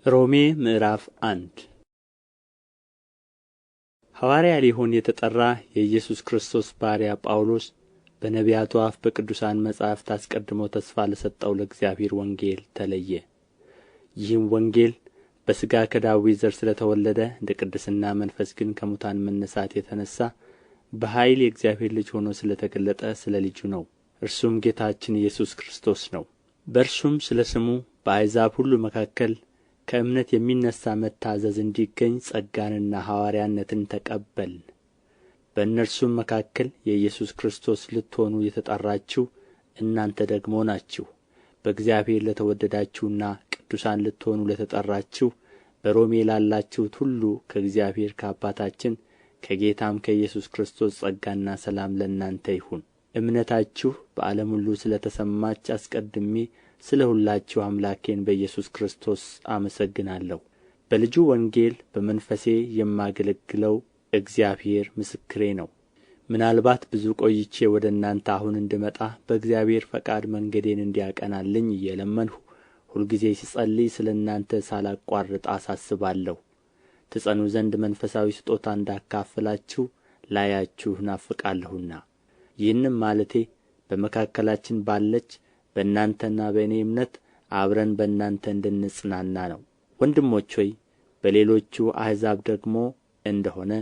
ሮሜ ምዕራፍ 1 ሐዋርያ ሊሆን የተጠራ የኢየሱስ ክርስቶስ ባሪያ ጳውሎስ በነቢያቱ አፍ በቅዱሳን መጻሕፍት አስቀድሞ ተስፋ ለሰጠው ለእግዚአብሔር ወንጌል ተለየ። ይህም ወንጌል በሥጋ ከዳዊት ዘር ስለ ተወለደ እንደ ቅድስና መንፈስ ግን ከሙታን መነሣት የተነሣ በኃይል የእግዚአብሔር ልጅ ሆኖ ስለ ተገለጠ ስለ ልጁ ነው። እርሱም ጌታችን ኢየሱስ ክርስቶስ ነው። በእርሱም ስለ ስሙ በአሕዛብ ሁሉ መካከል ከእምነት የሚነሣ መታዘዝ እንዲገኝ ጸጋንና ሐዋርያነትን ተቀበልን። በእነርሱም መካከል የኢየሱስ ክርስቶስ ልትሆኑ የተጠራችሁ እናንተ ደግሞ ናችሁ። በእግዚአብሔር ለተወደዳችሁና ቅዱሳን ልትሆኑ ለተጠራችሁ በሮሜ ላላችሁት ሁሉ ከእግዚአብሔር ከአባታችን ከጌታም ከኢየሱስ ክርስቶስ ጸጋና ሰላም ለእናንተ ይሁን። እምነታችሁ በዓለም ሁሉ ስለ ተሰማች አስቀድሜ ስለ ሁላችሁ አምላኬን በኢየሱስ ክርስቶስ አመሰግናለሁ። በልጁ ወንጌል በመንፈሴ የማገለግለው እግዚአብሔር ምስክሬ ነው። ምናልባት ብዙ ቆይቼ ወደ እናንተ አሁን እንድመጣ በእግዚአብሔር ፈቃድ መንገዴን እንዲያቀናልኝ እየለመንሁ ሁልጊዜ ስጸልይ ስለ እናንተ ሳላቋርጥ አሳስባለሁ። ትጸኑ ዘንድ መንፈሳዊ ስጦታ እንዳካፍላችሁ ላያችሁ ናፍቃለሁና። ይህንም ማለቴ በመካከላችን ባለች በእናንተና በእኔ እምነት አብረን በእናንተ እንድንጽናና ነው። ወንድሞች ሆይ በሌሎቹ አሕዛብ ደግሞ እንደሆነ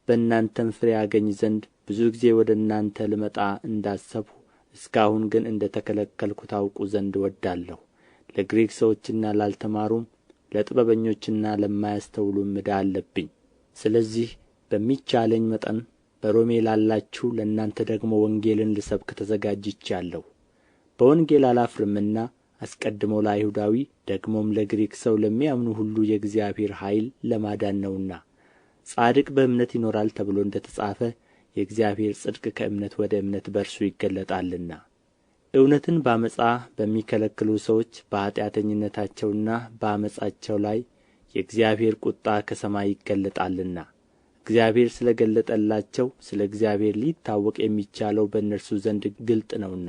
በእናንተም ፍሬ አገኝ ዘንድ ብዙ ጊዜ ወደ እናንተ ልመጣ እንዳሰብሁ እስካሁን ግን እንደ ተከለከልሁ ታውቁ ዘንድ እወዳለሁ። ለግሪክ ሰዎችና ላልተማሩም ለጥበበኞችና ለማያስተውሉም ዕዳ አለብኝ። ስለዚህ በሚቻለኝ መጠን በሮሜ ላላችሁ ለእናንተ ደግሞ ወንጌልን ልሰብክ ተዘጋጅቼአለሁ። በወንጌል አላፍርምና አስቀድሞ ለአይሁዳዊ ደግሞም ለግሪክ ሰው ለሚያምኑ ሁሉ የእግዚአብሔር ኃይል ለማዳን ነውና። ጻድቅ በእምነት ይኖራል ተብሎ እንደ ተጻፈ የእግዚአብሔር ጽድቅ ከእምነት ወደ እምነት በእርሱ ይገለጣልና። እውነትን በዓመፃ በሚከለክሉ ሰዎች በኃጢአተኝነታቸውና በዓመፃቸው ላይ የእግዚአብሔር ቁጣ ከሰማይ ይገለጣልና። እግዚአብሔር ስለ ገለጠላቸው ስለ እግዚአብሔር ሊታወቅ የሚቻለው በእነርሱ ዘንድ ግልጥ ነውና።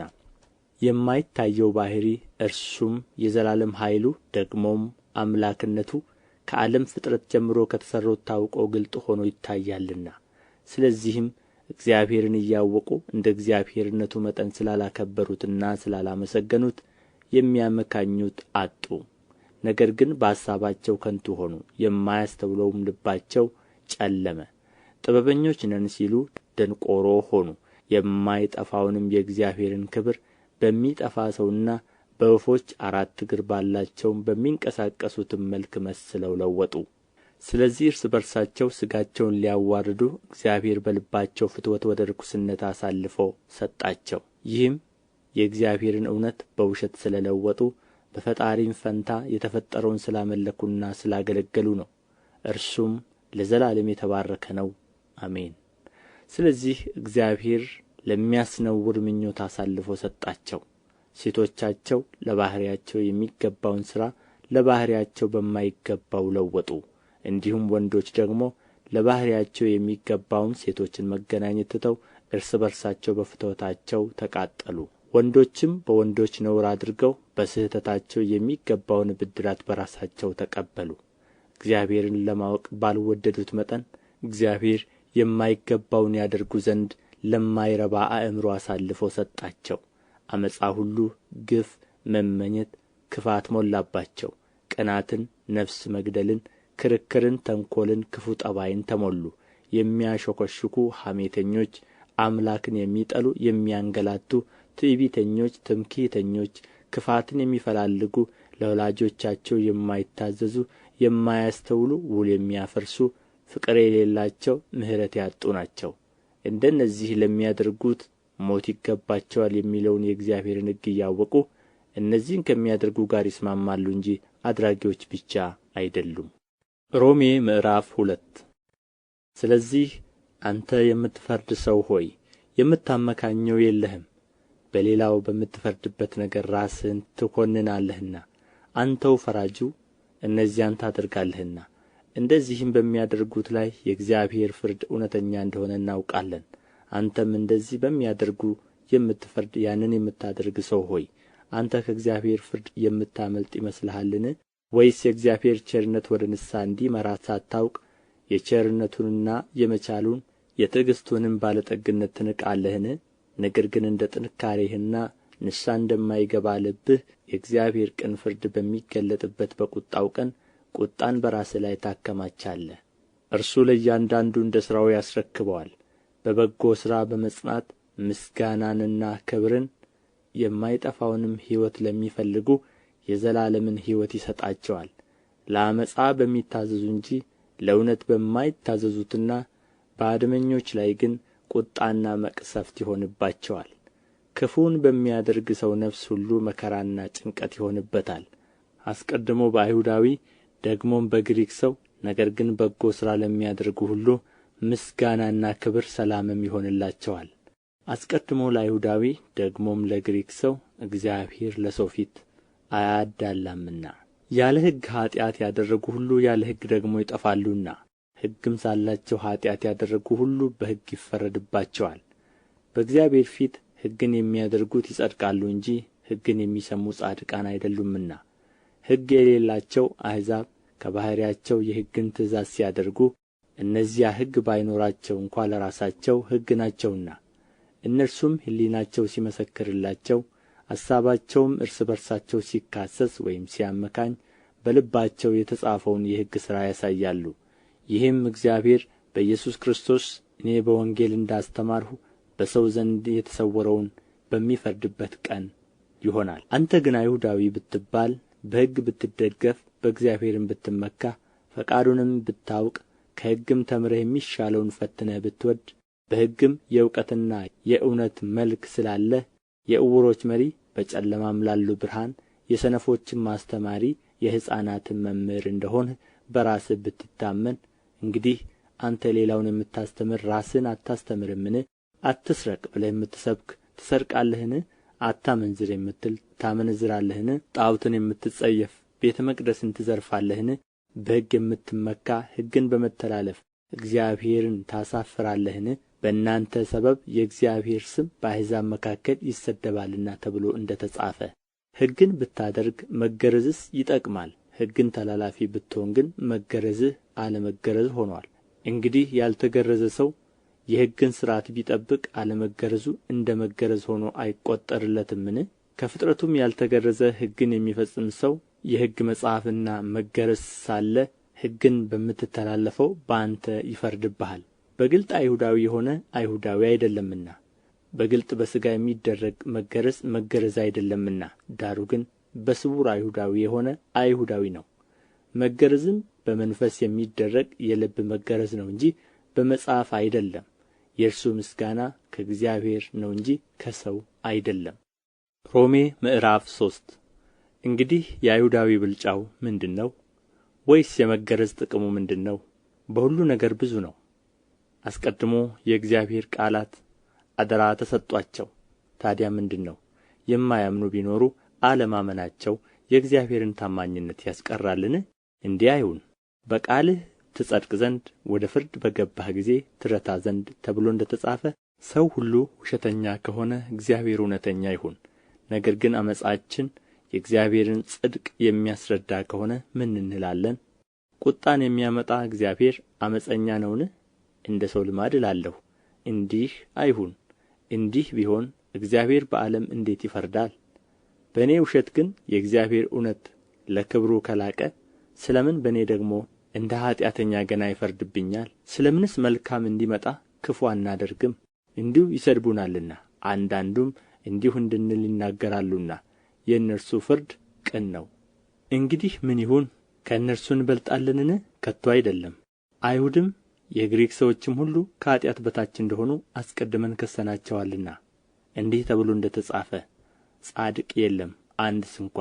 የማይታየው ባሕርይ እርሱም የዘላለም ኃይሉ ደግሞም አምላክነቱ ከዓለም ፍጥረት ጀምሮ ከተሠሩት ታውቆ ግልጥ ሆኖ ይታያልና። ስለዚህም እግዚአብሔርን እያወቁ እንደ እግዚአብሔርነቱ መጠን ስላላከበሩትና ስላላመሰገኑት የሚያመካኙት አጡ። ነገር ግን በአሳባቸው ከንቱ ሆኑ፣ የማያስተውለውም ልባቸው ጨለመ። ጥበበኞች ነን ሲሉ ደንቆሮ ሆኑ፣ የማይጠፋውንም የእግዚአብሔርን ክብር በሚጠፋ ሰውና በወፎች አራት እግር ባላቸውም በሚንቀሳቀሱትም መልክ መስለው ለወጡ። ስለዚህ እርስ በርሳቸው ሥጋቸውን ሊያዋርዱ እግዚአብሔር በልባቸው ፍትወት ወደ ርኵስነት አሳልፎ ሰጣቸው። ይህም የእግዚአብሔርን እውነት በውሸት ስለ ለወጡ በፈጣሪም ፈንታ የተፈጠረውን ስላመለኩና ስላገለገሉ ነው። እርሱም ለዘላለም የተባረከ ነው፣ አሜን። ስለዚህ እግዚአብሔር ለሚያስነውር ምኞት አሳልፎ ሰጣቸው። ሴቶቻቸው ለባሕርያቸው የሚገባውን ሥራ ለባሕርያቸው በማይገባው ለወጡ። እንዲሁም ወንዶች ደግሞ ለባሕርያቸው የሚገባውን ሴቶችን መገናኘት ትተው እርስ በርሳቸው በፍትወታቸው ተቃጠሉ። ወንዶችም በወንዶች ነውር አድርገው በስሕተታቸው የሚገባውን ብድራት በራሳቸው ተቀበሉ። እግዚአብሔርን ለማወቅ ባልወደዱት መጠን እግዚአብሔር የማይገባውን ያደርጉ ዘንድ ለማይረባ አእምሮ አሳልፎ ሰጣቸው። ዓመፃ ሁሉ፣ ግፍ፣ መመኘት፣ ክፋት ሞላባቸው። ቅናትን፣ ነፍስ መግደልን፣ ክርክርን፣ ተንኰልን፣ ክፉ ጠባይን ተሞሉ። የሚያሾከሹኩ፣ ሐሜተኞች፣ አምላክን የሚጠሉ፣ የሚያንገላቱ፣ ትዕቢተኞች፣ ትምክህተኞች፣ ክፋትን የሚፈላለጉ፣ ለወላጆቻቸው የማይታዘዙ፣ የማያስተውሉ፣ ውል የሚያፈርሱ፣ ፍቅር የሌላቸው፣ ምሕረት ያጡ ናቸው። እንደነዚህ ለሚያደርጉት ሞት ይገባቸዋል የሚለውን የእግዚአብሔርን ሕግ እያወቁ እነዚህን ከሚያደርጉ ጋር ይስማማሉ እንጂ አድራጊዎች ብቻ አይደሉም። ሮሜ ምዕራፍ 2 ስለዚህ አንተ የምትፈርድ ሰው ሆይ የምታመካኘው የለህም፣ በሌላው በምትፈርድበት ነገር ራስህን ትኰንናለህና። አንተው ፈራጁ እነዚያን ታደርጋለህና። እንደዚህም በሚያደርጉት ላይ የእግዚአብሔር ፍርድ እውነተኛ እንደሆነ እናውቃለን። አንተም እንደዚህ በሚያደርጉ የምትፈርድ ያንን የምታደርግ ሰው ሆይ አንተ ከእግዚአብሔር ፍርድ የምታመልጥ ይመስልሃልን? ወይስ የእግዚአብሔር ቸርነት ወደ ንስሐ እንዲመራት ሳታውቅ የቸርነቱንና የመቻሉን የትዕግሥቱንም ባለጠግነት ትንቃለህን? ነገር ግን እንደ ጥንካሬህና ንስሐ እንደማይገባ ልብህ የእግዚአብሔር ቅን ፍርድ በሚገለጥበት በቍጣው ቀን ቍጣን በራስህ ላይ ታከማቻለህ። እርሱ ለእያንዳንዱ እንደ ሥራው ያስረክበዋል። በበጎ ሥራ በመጽናት ምስጋናንና ክብርን የማይጠፋውንም ሕይወት ለሚፈልጉ የዘላለምን ሕይወት ይሰጣቸዋል። ለዓመፃ በሚታዘዙ እንጂ ለእውነት በማይታዘዙትና በአድመኞች ላይ ግን ቍጣና መቅሠፍት ይሆንባቸዋል። ክፉውን በሚያደርግ ሰው ነፍስ ሁሉ መከራና ጭንቀት ይሆንበታል። አስቀድሞ በአይሁዳዊ ደግሞም በግሪክ ሰው ነገር ግን በጎ ሥራ ለሚያደርጉ ሁሉ ምስጋናና ክብር ሰላምም ይሆንላቸዋል። አስቀድሞ ለአይሁዳዊ ደግሞም ለግሪክ ሰው እግዚአብሔር ለሰው ፊት አያዳላምና። ያለ ሕግ ኃጢአት ያደረጉ ሁሉ ያለ ሕግ ደግሞ ይጠፋሉና፣ ሕግም ሳላቸው ኃጢአት ያደረጉ ሁሉ በሕግ ይፈረድባቸዋል። በእግዚአብሔር ፊት ሕግን የሚያደርጉት ይጸድቃሉ እንጂ ሕግን የሚሰሙ ጻድቃን አይደሉምና። ሕግ የሌላቸው አሕዛብ ከባሕርያቸው የሕግን ትእዛዝ ሲያደርጉ እነዚያ ሕግ ባይኖራቸው እንኳ ለራሳቸው ሕግ ናቸውና፣ እነርሱም ሕሊናቸው ሲመሰክርላቸው አሳባቸውም እርስ በርሳቸው ሲካሰስ ወይም ሲያመካኝ በልባቸው የተጻፈውን የሕግ ሥራ ያሳያሉ። ይህም እግዚአብሔር በኢየሱስ ክርስቶስ እኔ በወንጌል እንዳስተማርሁ በሰው ዘንድ የተሰወረውን በሚፈርድበት ቀን ይሆናል። አንተ ግን አይሁዳዊ ብትባል፣ በሕግ ብትደገፍ፣ በእግዚአብሔርም ብትመካ፣ ፈቃዱንም ብታውቅ፣ ከሕግም ተምረህ የሚሻለውን ፈትነህ ብትወድ፣ በሕግም የእውቀትና የእውነት መልክ ስላለህ የዕውሮች መሪ፣ በጨለማም ላሉ ብርሃን፣ የሰነፎችም አስተማሪ፣ የሕፃናትም መምህር እንደሆንህ በራስህ ብትታመን፣ እንግዲህ አንተ ሌላውን የምታስተምር ራስህን አታስተምርምን? አትስረቅ ብለህ የምትሰብክ ትሰርቃለህን? አታመንዝር የምትል ታመነዝራለህን? ጣዖትን የምትጸየፍ ቤተ መቅደስን ትዘርፋለህን? በሕግ የምትመካ ሕግን በመተላለፍ እግዚአብሔርን ታሳፍራለህን? በእናንተ ሰበብ የእግዚአብሔር ስም በአሕዛብ መካከል ይሰደባልና ተብሎ እንደ ተጻፈ። ሕግን ብታደርግ መገረዝስ ይጠቅማል። ሕግን ተላላፊ ብትሆን ግን መገረዝህ አለመገረዝ ሆኖአል። እንግዲህ ያልተገረዘ ሰው የሕግን ሥርዓት ቢጠብቅ አለመገረዙ እንደ መገረዝ ሆኖ አይቈጠርለትምን? ከፍጥረቱም ያልተገረዘ ሕግን የሚፈጽም ሰው የሕግ መጽሐፍና መገረዝ ሳለ ሕግን በምትተላለፈው በአንተ ይፈርድብሃል። በግልጥ አይሁዳዊ የሆነ አይሁዳዊ አይደለምና፣ በግልጥ በሥጋ የሚደረግ መገረዝ መገረዝ አይደለምና፣ ዳሩ ግን በስውር አይሁዳዊ የሆነ አይሁዳዊ ነው። መገረዝም በመንፈስ የሚደረግ የልብ መገረዝ ነው እንጂ በመጽሐፍ አይደለም። የእርሱ ምስጋና ከእግዚአብሔር ነው እንጂ ከሰው አይደለም። ሮሜ ምዕራፍ 3 እንግዲህ የአይሁዳዊ ብልጫው ምንድን ነው? ወይስ የመገረዝ ጥቅሙ ምንድን ነው? በሁሉ ነገር ብዙ ነው። አስቀድሞ የእግዚአብሔር ቃላት አደራ ተሰጧቸው። ታዲያ ምንድን ነው? የማያምኑ ቢኖሩ አለማመናቸው የእግዚአብሔርን ታማኝነት ያስቀራልን? እንዲህ አይሁን። በቃልህ ትጸድቅ ዘንድ ወደ ፍርድ በገባህ ጊዜ ትረታ ዘንድ ተብሎ እንደ ተጻፈ፣ ሰው ሁሉ ውሸተኛ ከሆነ እግዚአብሔር እውነተኛ ይሁን። ነገር ግን ዓመፃችን የእግዚአብሔርን ጽድቅ የሚያስረዳ ከሆነ ምን እንላለን? ቍጣን የሚያመጣ እግዚአብሔር ዓመፀኛ ነውን? እንደ ሰው ልማድ እላለሁ፣ እንዲህ አይሁን። እንዲህ ቢሆን እግዚአብሔር በዓለም እንዴት ይፈርዳል? በእኔ ውሸት ግን የእግዚአብሔር እውነት ለክብሩ ከላቀ፣ ስለ ምን በእኔ ደግሞ እንደ ኃጢአተኛ ገና ይፈርድብኛል? ስለ ምንስ መልካም እንዲመጣ ክፉ አናደርግም? እንዲሁ ይሰድቡናልና አንዳንዱም እንዲሁ እንድንል ይናገራሉና የእነርሱ ፍርድ ቅን ነው። እንግዲህ ምን ይሁን? ከእነርሱ እንበልጣለንን? ከቶ አይደለም። አይሁድም የግሪክ ሰዎችም ሁሉ ከኃጢአት በታች እንደሆኑ አስቀድመን ከሰናቸዋልና፣ እንዲህ ተብሎ እንደ ተጻፈ፣ ጻድቅ የለም አንድ ስንኳ፣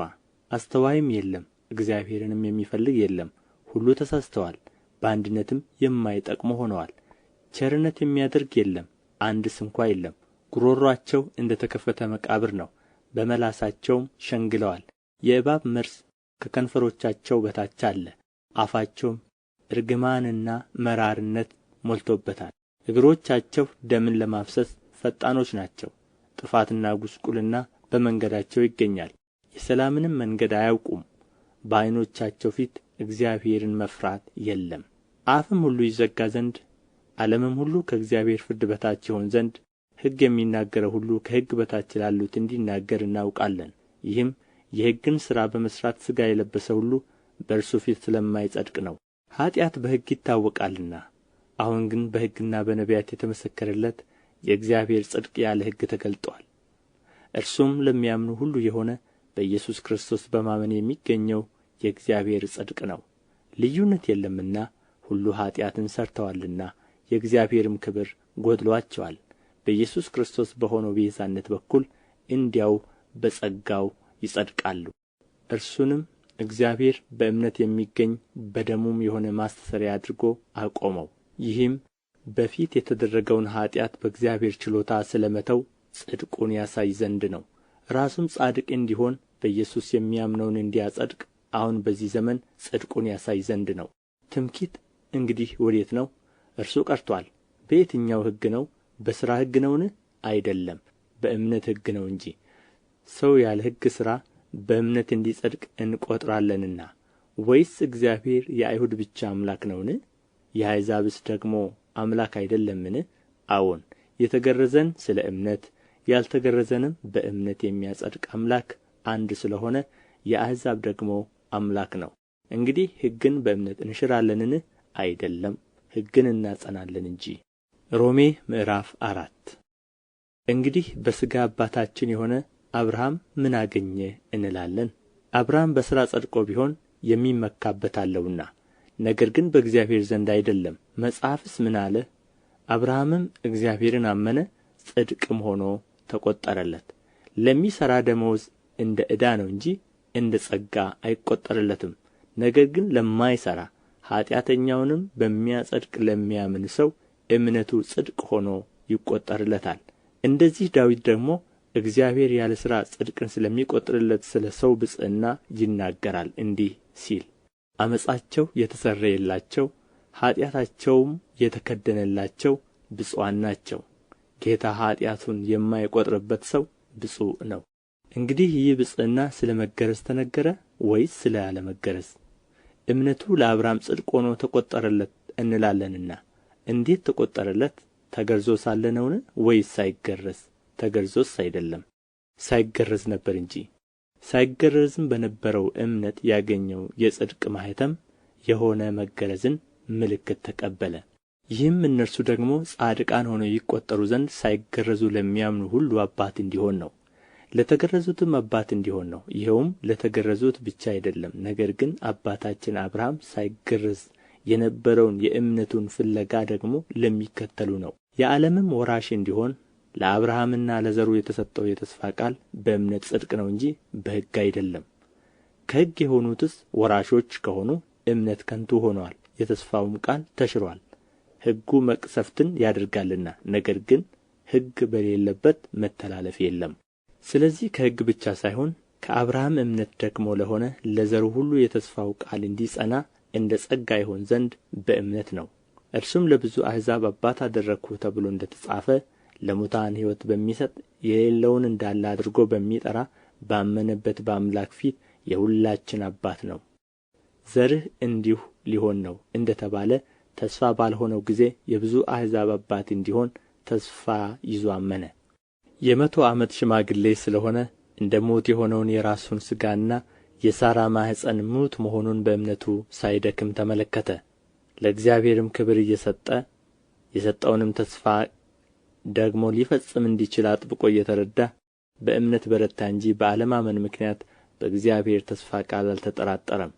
አስተዋይም የለም፣ እግዚአብሔርንም የሚፈልግ የለም። ሁሉ ተሳስተዋል፣ በአንድነትም የማይጠቅሙ ሆነዋል። ቸርነት የሚያደርግ የለም፣ አንድ ስንኳ የለም። ጉሮሮአቸው እንደ ተከፈተ መቃብር ነው፣ በመላሳቸውም ሸንግለዋል። የእባብ መርዝ ከከንፈሮቻቸው በታች አለ፣ አፋቸውም እርግማንና መራርነት ሞልቶበታል። እግሮቻቸው ደምን ለማፍሰስ ፈጣኖች ናቸው። ጥፋትና ጉስቁልና በመንገዳቸው ይገኛል፣ የሰላምንም መንገድ አያውቁም። በዓይኖቻቸው ፊት እግዚአብሔርን መፍራት የለም። አፍም ሁሉ ይዘጋ ዘንድ ዓለምም ሁሉ ከእግዚአብሔር ፍርድ በታች ይሆን ዘንድ ሕግ የሚናገረው ሁሉ ከሕግ በታች ላሉት እንዲናገር እናውቃለን። ይህም የሕግን ሥራ በመሥራት ሥጋ የለበሰ ሁሉ በእርሱ ፊት ስለማይጸድቅ ነው። ኃጢአት በሕግ ይታወቃልና፣ አሁን ግን በሕግና በነቢያት የተመሰከረለት የእግዚአብሔር ጽድቅ ያለ ሕግ ተገልጦአል። እርሱም ለሚያምኑ ሁሉ የሆነ በኢየሱስ ክርስቶስ በማመን የሚገኘው የእግዚአብሔር ጽድቅ ነው። ልዩነት የለምና ሁሉ ኃጢአትን ሠርተዋልና የእግዚአብሔርም ክብር ጐድሎአቸዋል። በኢየሱስ ክርስቶስ በሆነው ቤዛነት በኩል እንዲያው በጸጋው ይጸድቃሉ። እርሱንም እግዚአብሔር በእምነት የሚገኝ በደሙም የሆነ ማስተስሪያ አድርጎ አቆመው። ይህም በፊት የተደረገውን ኃጢአት በእግዚአብሔር ችሎታ ስለ መተው ጽድቁን ያሳይ ዘንድ ነው። ራሱም ጻድቅ እንዲሆን በኢየሱስ የሚያምነውን እንዲያጸድቅ አሁን በዚህ ዘመን ጽድቁን ያሳይ ዘንድ ነው። ትምክህት እንግዲህ ወዴት ነው? እርሱ ቀርቶአል። በየትኛው ሕግ ነው? በሥራ ሕግ ነውን? አይደለም፣ በእምነት ሕግ ነው እንጂ። ሰው ያለ ሕግ ሥራ በእምነት እንዲጸድቅ እንቈጥራለንና። ወይስ እግዚአብሔር የአይሁድ ብቻ አምላክ ነውን? የአሕዛብስ ደግሞ አምላክ አይደለምን? አዎን፣ የተገረዘን ስለ እምነት ያልተገረዘንም በእምነት የሚያጸድቅ አምላክ አንድ ስለ ሆነ የአሕዛብ ደግሞ አምላክ ነው። እንግዲህ ሕግን በእምነት እንሽራለንን? አይደለም፣ ሕግን እናጸናለን እንጂ። ሮሜ ምዕራፍ 4 እንግዲህ በሥጋ አባታችን የሆነ አብርሃም ምን አገኘ እንላለን? አብርሃም በሥራ ጸድቆ ቢሆን የሚመካበት አለውና፣ ነገር ግን በእግዚአብሔር ዘንድ አይደለም። መጽሐፍስ ምን አለ? አብርሃምም እግዚአብሔርን አመነ፣ ጽድቅም ሆኖ ተቈጠረለት። ለሚሠራ ደመወዝ እንደ ዕዳ ነው እንጂ እንደ ጸጋ አይቈጠርለትም። ነገር ግን ለማይሠራ ኃጢአተኛውንም በሚያጸድቅ ለሚያምን ሰው እምነቱ ጽድቅ ሆኖ ይቈጠርለታል። እንደዚህ ዳዊት ደግሞ እግዚአብሔር ያለ ሥራ ጽድቅን ስለሚቈጥርለት ስለ ሰው ብፅዕና ይናገራል እንዲህ ሲል፣ ዓመፃቸው የተሰረየላቸው ኃጢአታቸውም የተከደነላቸው ብፁዓን ናቸው። ጌታ ኃጢአቱን የማይቈጥርበት ሰው ብፁዕ ነው። እንግዲህ ይህ ብፅዕና ስለ መገረዝ ተነገረ ወይስ ስለ አለመገረዝ? እምነቱ ለአብርሃም ጽድቅ ሆኖ ተቈጠረለት እንላለንና፣ እንዴት ተቈጠረለት? ተገርዞ ሳለ ነውን? ወይስ ሳይገረዝ? ተገርዞስ አይደለም፣ ሳይገረዝ ነበር እንጂ። ሳይገረዝም በነበረው እምነት ያገኘው የጽድቅ ማኅተም የሆነ መገረዝን ምልክት ተቀበለ። ይህም እነርሱ ደግሞ ጻድቃን ሆነው ይቈጠሩ ዘንድ ሳይገረዙ ለሚያምኑ ሁሉ አባት እንዲሆን ነው። ለተገረዙትም አባት እንዲሆን ነው። ይኸውም ለተገረዙት ብቻ አይደለም፣ ነገር ግን አባታችን አብርሃም ሳይገረዝ የነበረውን የእምነቱን ፍለጋ ደግሞ ለሚከተሉ ነው። የዓለምም ወራሽ እንዲሆን ለአብርሃምና ለዘሩ የተሰጠው የተስፋ ቃል በእምነት ጽድቅ ነው እንጂ በሕግ አይደለም። ከሕግ የሆኑትስ ወራሾች ከሆኑ እምነት ከንቱ ሆነዋል፣ የተስፋውም ቃል ተሽሮአል። ሕጉ መቅሠፍትን ያደርጋልና፣ ነገር ግን ሕግ በሌለበት መተላለፍ የለም። ስለዚህ ከሕግ ብቻ ሳይሆን ከአብርሃም እምነት ደግሞ ለሆነ ለዘሩ ሁሉ የተስፋው ቃል እንዲጸና እንደ ጸጋ ይሆን ዘንድ በእምነት ነው። እርሱም ለብዙ አሕዛብ አባት አደረግሁህ ተብሎ እንደ ተጻፈ ለሙታን ሕይወት በሚሰጥ የሌለውን እንዳለ አድርጎ በሚጠራ ባመነበት በአምላክ ፊት የሁላችን አባት ነው። ዘርህ እንዲሁ ሊሆን ነው እንደ ተባለ ተስፋ ባልሆነው ጊዜ የብዙ አሕዛብ አባት እንዲሆን ተስፋ ይዞ አመነ። የ100 ዓመት ሽማግሌ ስለ ሆነ እንደ ሙት የሆነውን የራሱን ሥጋና የሳራ ማኅፀን ሙት መሆኑን በእምነቱ ሳይደክም ተመለከተ። ለእግዚአብሔርም ክብር እየሰጠ የሰጠውንም ተስፋ ደግሞ ሊፈጽም እንዲችል አጥብቆ እየተረዳ በእምነት በረታ እንጂ በአለማመን ምክንያት በእግዚአብሔር ተስፋ ቃል አልተጠራጠረም።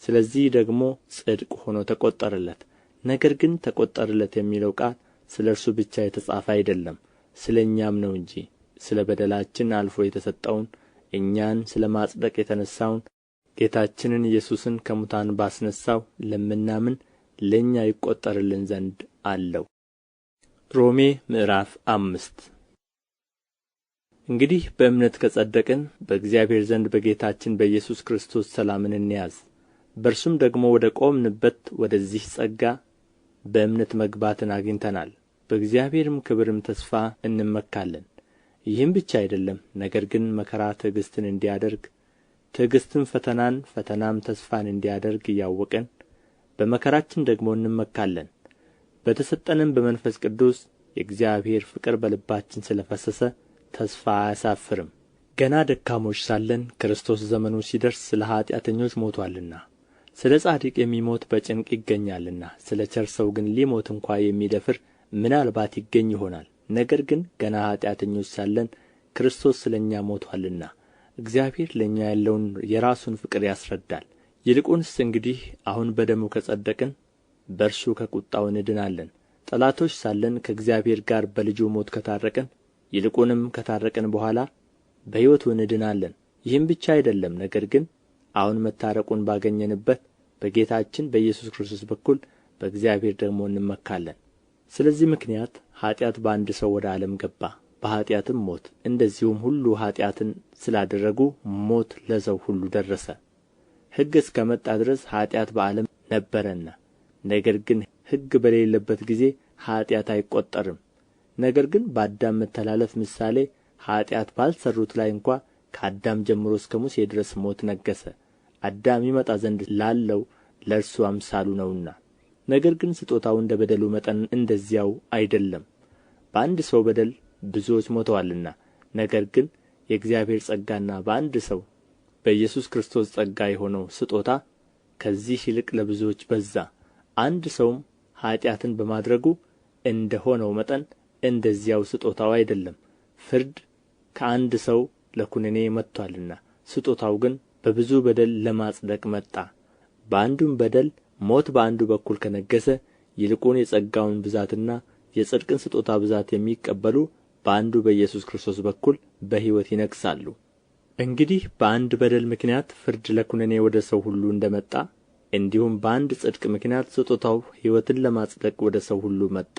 ስለዚህ ደግሞ ጽድቅ ሆኖ ተቈጠረለት። ነገር ግን ተቈጠረለት የሚለው ቃል ስለ እርሱ ብቻ የተጻፈ አይደለም፣ ስለ እኛም ነው እንጂ። ስለ በደላችን አልፎ የተሰጠውን እኛን ስለ ማጽደቅ የተነሣውን ጌታችንን ኢየሱስን ከሙታን ባስነሣው ለምናምን ለእኛ ይቈጠርልን ዘንድ አለው። ሮሜ ምዕራፍ 5 እንግዲህ በእምነት ከጸደቅን በእግዚአብሔር ዘንድ በጌታችን በኢየሱስ ክርስቶስ ሰላምን እንያዝ። በእርሱም ደግሞ ወደ ቆምንበት ወደዚህ ጸጋ በእምነት መግባትን አግኝተናል። በእግዚአብሔርም ክብርም ተስፋ እንመካለን። ይህም ብቻ አይደለም፣ ነገር ግን መከራ ትዕግሥትን እንዲያደርግ ትዕግሥትም ፈተናን፣ ፈተናም ተስፋን እንዲያደርግ እያወቅን በመከራችን ደግሞ እንመካለን። በተሰጠንም በመንፈስ ቅዱስ የእግዚአብሔር ፍቅር በልባችን ስለ ፈሰሰ ተስፋ አያሳፍርም። ገና ደካሞች ሳለን ክርስቶስ ዘመኑ ሲደርስ ስለ ኃጢአተኞች ሞቶአልና፣ ስለ ጻድቅ የሚሞት በጭንቅ ይገኛልና፣ ስለ ቸር ሰው ግን ሊሞት እንኳ የሚደፍር ምናልባት ይገኝ ይሆናል። ነገር ግን ገና ኃጢአተኞች ሳለን ክርስቶስ ስለ እኛ ሞቶአልና እግዚአብሔር ለእኛ ያለውን የራሱን ፍቅር ያስረዳል። ይልቁንስ እንግዲህ አሁን በደሙ ከጸደቅን በእርሱ ከቍጣው እንድናለን። ጠላቶች ሳለን ከእግዚአብሔር ጋር በልጁ ሞት ከታረቅን ይልቁንም ከታረቅን በኋላ በሕይወቱ እንድናለን። ይህም ብቻ አይደለም፣ ነገር ግን አሁን መታረቁን ባገኘንበት በጌታችን በኢየሱስ ክርስቶስ በኩል በእግዚአብሔር ደግሞ እንመካለን። ስለዚህ ምክንያት ኃጢአት በአንድ ሰው ወደ ዓለም ገባ፣ በኃጢአትም ሞት፣ እንደዚሁም ሁሉ ኃጢአትን ስላደረጉ ሞት ለሰው ሁሉ ደረሰ። ሕግ እስከ መጣ ድረስ ኃጢአት በዓለም ነበረና፣ ነገር ግን ሕግ በሌለበት ጊዜ ኃጢአት አይቈጠርም። ነገር ግን በአዳም መተላለፍ ምሳሌ ኃጢአት ባልሠሩት ላይ እንኳ ከአዳም ጀምሮ እስከ ሙሴ ድረስ ሞት ነገሠ። አዳም ይመጣ ዘንድ ላለው ለእርሱ አምሳሉ ነውና። ነገር ግን ስጦታው እንደ በደሉ መጠን እንደዚያው አይደለም። በአንድ ሰው በደል ብዙዎች ሞተዋልና፣ ነገር ግን የእግዚአብሔር ጸጋና በአንድ ሰው በኢየሱስ ክርስቶስ ጸጋ የሆነው ስጦታ ከዚህ ይልቅ ለብዙዎች በዛ። አንድ ሰውም ኃጢአትን በማድረጉ እንደ ሆነው መጠን እንደዚያው ስጦታው አይደለም። ፍርድ ከአንድ ሰው ለኵነኔ መጥቶአልና፣ ስጦታው ግን በብዙ በደል ለማጽደቅ መጣ። በአንዱም በደል ሞት በአንዱ በኩል ከነገሠ ይልቁን የጸጋውን ብዛትና የጽድቅን ስጦታ ብዛት የሚቀበሉ በአንዱ በኢየሱስ ክርስቶስ በኩል በሕይወት ይነግሣሉ። እንግዲህ በአንድ በደል ምክንያት ፍርድ ለኵነኔ ወደ ሰው ሁሉ እንደ መጣ እንዲሁም በአንድ ጽድቅ ምክንያት ስጦታው ሕይወትን ለማጽደቅ ወደ ሰው ሁሉ መጣ።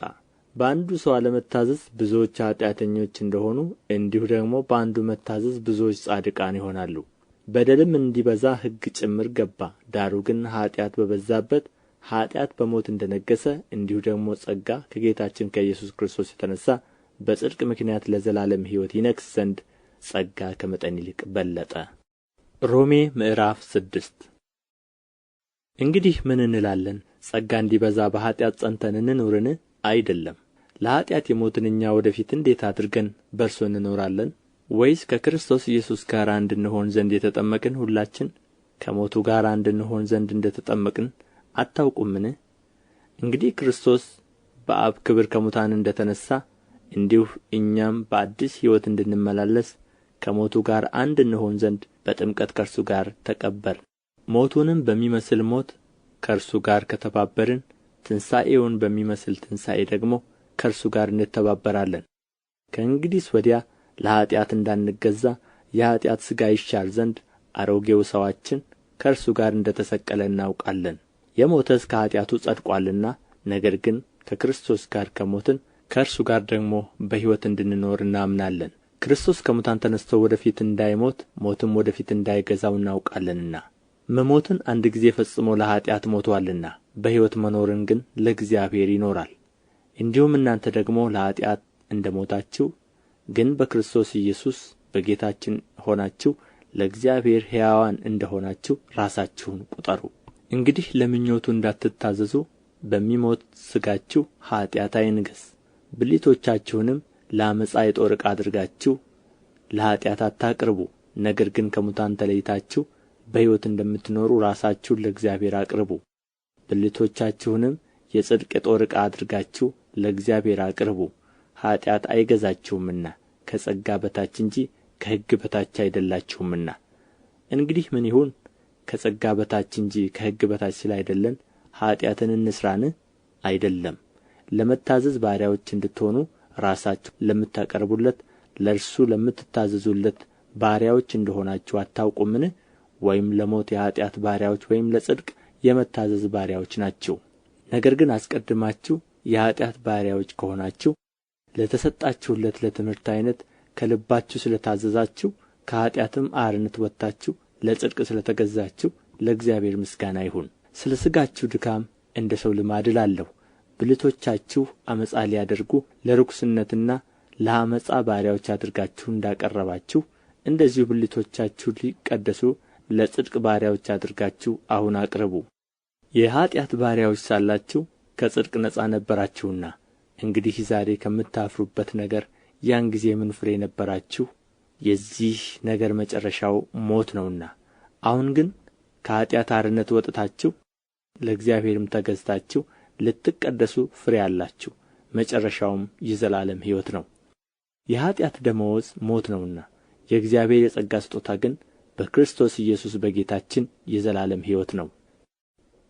በአንዱ ሰው አለመታዘዝ ብዙዎች ኃጢአተኞች እንደሆኑ እንዲሁ ደግሞ በአንዱ መታዘዝ ብዙዎች ጻድቃን ይሆናሉ። በደልም እንዲበዛ ሕግ ጭምር ገባ። ዳሩ ግን ኃጢአት በበዛበት ኃጢአት በሞት እንደ ነገሠ እንዲሁ ደግሞ ጸጋ ከጌታችን ከኢየሱስ ክርስቶስ የተነሣ በጽድቅ ምክንያት ለዘላለም ሕይወት ይነግሥ ዘንድ ጸጋ ከመጠን ይልቅ በለጠ። ሮሜ ምዕራፍ 6 እንግዲህ ምን እንላለን? ጸጋ እንዲበዛ በኃጢአት ጸንተን እንኑርን? አይደለም። ለኃጢአት የሞትን እኛ ወደ ፊት እንዴት አድርገን በእርሱ እንኖራለን? ወይስ ከክርስቶስ ኢየሱስ ጋር አንድ እንሆን ዘንድ የተጠመቅን ሁላችን ከሞቱ ጋር አንድ እንሆን ዘንድ እንደ ተጠመቅን አታውቁምን? እንግዲህ ክርስቶስ በአብ ክብር ከሙታን እንደ ተነሣ እንዲሁ እኛም በአዲስ ሕይወት እንድንመላለስ ከሞቱ ጋር አንድ እንሆን ዘንድ በጥምቀት ከእርሱ ጋር ተቀበርን። ሞቱንም በሚመስል ሞት ከእርሱ ጋር ከተባበርን ትንሣኤውን በሚመስል ትንሣኤ ደግሞ ከእርሱ ጋር እንተባበራለን። ከእንግዲህስ ወዲያ ለኃጢአት እንዳንገዛ የኃጢአት ሥጋ ይሻር ዘንድ አሮጌው ሰዋችን ከእርሱ ጋር እንደ ተሰቀለ እናውቃለን። የሞተስ ከኃጢአቱ ጸድቋልና፣ ነገር ግን ከክርስቶስ ጋር ከሞትን ከእርሱ ጋር ደግሞ በሕይወት እንድንኖር እናምናለን። ክርስቶስ ከሙታን ተነሥቶ ወደ ፊት እንዳይሞት ሞትም ወደ ፊት እንዳይገዛው እናውቃለንና፣ መሞትን አንድ ጊዜ ፈጽሞ ለኃጢአት ሞቶአልና በሕይወት መኖርን ግን ለእግዚአብሔር ይኖራል። እንዲሁም እናንተ ደግሞ ለኃጢአት እንደ ሞታችሁ ግን በክርስቶስ ኢየሱስ በጌታችን ሆናችሁ ለእግዚአብሔር ሕያዋን እንደ ሆናችሁ ራሳችሁን ቁጠሩ። እንግዲህ ለምኞቱ እንዳትታዘዙ በሚሞት ሥጋችሁ ኃጢአት አይንገሥ። ብልቶቻችሁንም ለዓመፃ የጦር ዕቃ አድርጋችሁ ለኃጢአት አታቅርቡ። ነገር ግን ከሙታን ተለይታችሁ በሕይወት እንደምትኖሩ ራሳችሁን ለእግዚአብሔር አቅርቡ። ብልቶቻችሁንም የጽድቅ የጦር ዕቃ አድርጋችሁ ለእግዚአብሔር አቅርቡ። ኃጢአት አይገዛችሁምና ከጸጋ በታች እንጂ ከሕግ በታች አይደላችሁምና። እንግዲህ ምን ይሁን? ከጸጋ በታች እንጂ ከሕግ በታች ስላይደለን ኃጢአትን እንሥራን? አይደለም። ለመታዘዝ ባሪያዎች እንድትሆኑ ራሳችሁ ለምታቀርቡለት ለእርሱ ለምትታዘዙለት ባሪያዎች እንደሆናችሁ አታውቁምን? ወይም ለሞት የኃጢአት ባሪያዎች ወይም ለጽድቅ የመታዘዝ ባሪያዎች ናችሁ። ነገር ግን አስቀድማችሁ የኃጢአት ባሪያዎች ከሆናችሁ ለተሰጣችሁለት ለትምህርት ዓይነት ከልባችሁ ስለ ታዘዛችሁ ከኃጢአትም አርነት ወጥታችሁ ለጽድቅ ስለ ተገዛችሁ ለእግዚአብሔር ምስጋና ይሁን። ስለ ሥጋችሁ ድካም እንደ ሰው ልማድ እላለሁ። ብልቶቻችሁ ዓመፃ ሊያደርጉ ለርኵስነትና ለዓመፃ ባሪያዎች አድርጋችሁ እንዳቀረባችሁ እንደዚሁ ብልቶቻችሁ ሊቀደሱ ለጽድቅ ባሪያዎች አድርጋችሁ አሁን አቅርቡ። የኃጢአት ባሪያዎች ሳላችሁ ከጽድቅ ነጻ ነበራችሁና፣ እንግዲህ ዛሬ ከምታፍሩበት ነገር ያን ጊዜ ምን ፍሬ ነበራችሁ? የዚህ ነገር መጨረሻው ሞት ነውና። አሁን ግን ከኃጢአት አርነት ወጥታችሁ ለእግዚአብሔርም ተገዝታችሁ ልትቀደሱ ፍሬ አላችሁ፣ መጨረሻውም የዘላለም ሕይወት ነው። የኃጢአት ደመወዝ ሞት ነውና፣ የእግዚአብሔር የጸጋ ስጦታ ግን በክርስቶስ ኢየሱስ በጌታችን የዘላለም ሕይወት ነው።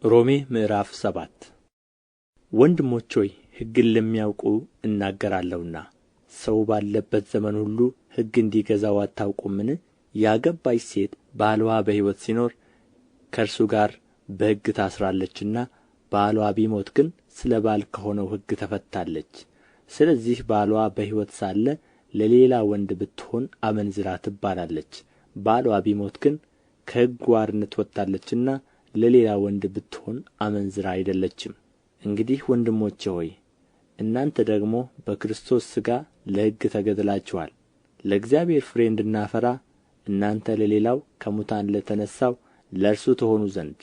ሮሜ ምዕራፍ 7 ወንድሞች ሆይ ሕግን ለሚያውቁ እናገራለሁና፣ ሰው ባለበት ዘመን ሁሉ ሕግ እንዲገዛው አታውቁምን? ያገባች ሴት ባልዋ በሕይወት ሲኖር ከእርሱ ጋር በሕግ ታስራለችና፣ ባልዋ ቢሞት ግን ስለ ባል ከሆነው ሕግ ተፈትታለች። ስለዚህ ባልዋ በሕይወት ሳለ ለሌላ ወንድ ብትሆን አመንዝራ ትባላለች። ባልዋ ቢሞት ግን ከሕጉ አርነት ወጥታለችና ለሌላ ወንድ ብትሆን አመንዝራ አይደለችም። እንግዲህ ወንድሞቼ ሆይ እናንተ ደግሞ በክርስቶስ ሥጋ ለሕግ ተገድላችኋል፣ ለእግዚአብሔር ፍሬ እንድናፈራ እናንተ ለሌላው ከሙታን ለተነሣው ለእርሱ ትሆኑ ዘንድ።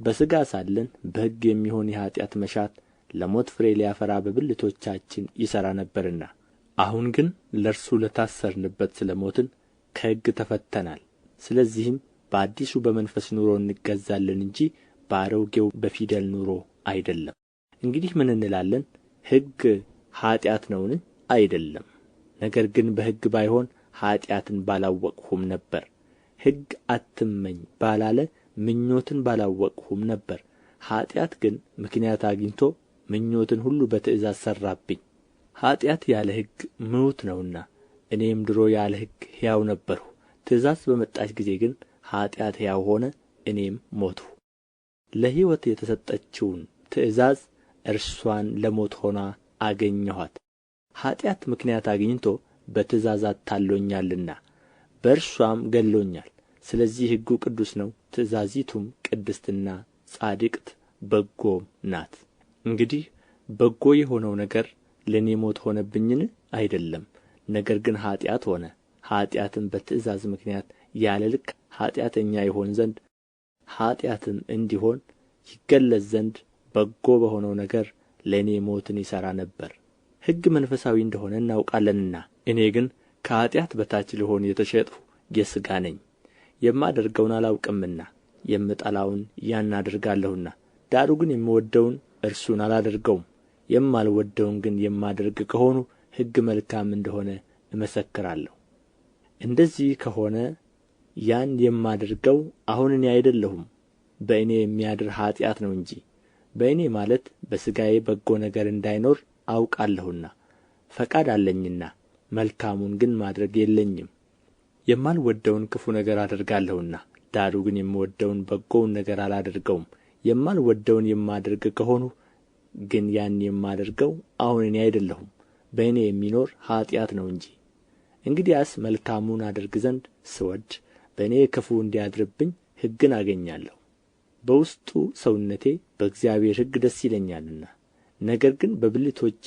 በሥጋ ሳለን በሕግ የሚሆን የኃጢአት መሻት ለሞት ፍሬ ሊያፈራ በብልቶቻችን ይሠራ ነበርና፣ አሁን ግን ለእርሱ ለታሰርንበት ስለ ሞትን ከሕግ ተፈትተናል። ስለዚህም በአዲሱ በመንፈስ ኑሮ እንገዛለን እንጂ በአሮጌው በፊደል ኑሮ አይደለም። እንግዲህ ምን እንላለን? ሕግ ኃጢአት ነውን? አይደለም። ነገር ግን በሕግ ባይሆን ኃጢአትን ባላወቅሁም ነበር። ሕግ አትመኝ ባላለ ምኞትን ባላወቅሁም ነበር። ኃጢአት ግን ምክንያት አግኝቶ ምኞትን ሁሉ በትእዛዝ ሠራብኝ። ኃጢአት ያለ ሕግ ምውት ነውና፣ እኔም ድሮ ያለ ሕግ ሕያው ነበርሁ። ትእዛዝ በመጣች ጊዜ ግን ኃጢአት ሕያው ሆነ፣ እኔም ሞትሁ። ለሕይወት የተሰጠችውን ትእዛዝ እርሷን ለሞት ሆና አገኘኋት። ኃጢአት ምክንያት አግኝቶ በትእዛዝ አታሎኛልና በእርሷም ገድሎኛል። ስለዚህ ሕጉ ቅዱስ ነው፣ ትእዛዚቱም ቅድስትና ጻድቅት በጎም ናት። እንግዲህ በጎ የሆነው ነገር ለእኔ ሞት ሆነብኝን? አይደለም። ነገር ግን ኃጢአት ሆነ። ኃጢአትም በትእዛዝ ምክንያት ያለ ልክ ኃጢአተኛ ይሆን ዘንድ ኃጢአትም እንዲሆን ይገለጽ ዘንድ በጎ በሆነው ነገር ለእኔ ሞትን ይሠራ ነበር። ሕግ መንፈሳዊ እንደሆነ እናውቃለንና፣ እኔ ግን ከኃጢአት በታች ልሆን የተሸጥሁ የሥጋ ነኝ። የማደርገውን አላውቅምና የምጠላውን ያን አደርጋለሁና። ዳሩ ግን የምወደውን እርሱን አላደርገውም። የማልወደውን ግን የማደርግ ከሆኑ ሕግ መልካም እንደሆነ እመሰክራለሁ። እንደዚህ ከሆነ ያን የማደርገው አሁን እኔ አይደለሁም፣ በእኔ የሚያድር ኃጢአት ነው እንጂ። በእኔ ማለት በሥጋዬ በጎ ነገር እንዳይኖር አውቃለሁና ፈቃድ አለኝና መልካሙን ግን ማድረግ የለኝም። የማልወደውን ክፉ ነገር አደርጋለሁና ዳሩ ግን የምወደውን በጎውን ነገር አላደርገውም። የማልወደውን የማደርግ ከሆንሁ ግን ያን የማደርገው አሁን እኔ አይደለሁም፣ በእኔ የሚኖር ኃጢአት ነው እንጂ። እንግዲያስ መልካሙን አደርግ ዘንድ ስወድ በእኔ ክፉ እንዲያድርብኝ ሕግን አገኛለሁ። በውስጡ ሰውነቴ በእግዚአብሔር ሕግ ደስ ይለኛልና። ነገር ግን በብልቶቼ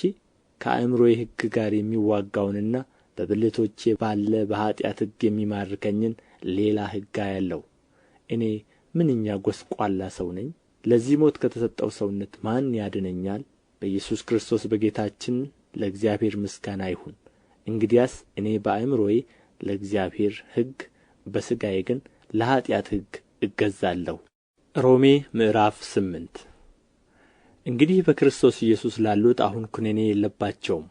ከአእምሮዬ ሕግ ጋር የሚዋጋውንና በብልቶቼ ባለ በኃጢአት ሕግ የሚማርከኝን ሌላ ሕግ አያለሁ። እኔ ምንኛ ጐስቋላ ሰው ነኝ! ለዚህ ሞት ከተሰጠው ሰውነት ማን ያድነኛል? በኢየሱስ ክርስቶስ በጌታችን ለእግዚአብሔር ምስጋና ይሁን። እንግዲያስ እኔ በአእምሮዬ ለእግዚአብሔር ሕግ፣ በሥጋዬ ግን ለኃጢአት ሕግ እገዛለሁ። ሮሜ ምዕራፍ 8 እንግዲህ በክርስቶስ ኢየሱስ ላሉት አሁን ኩነኔ የለባቸውም።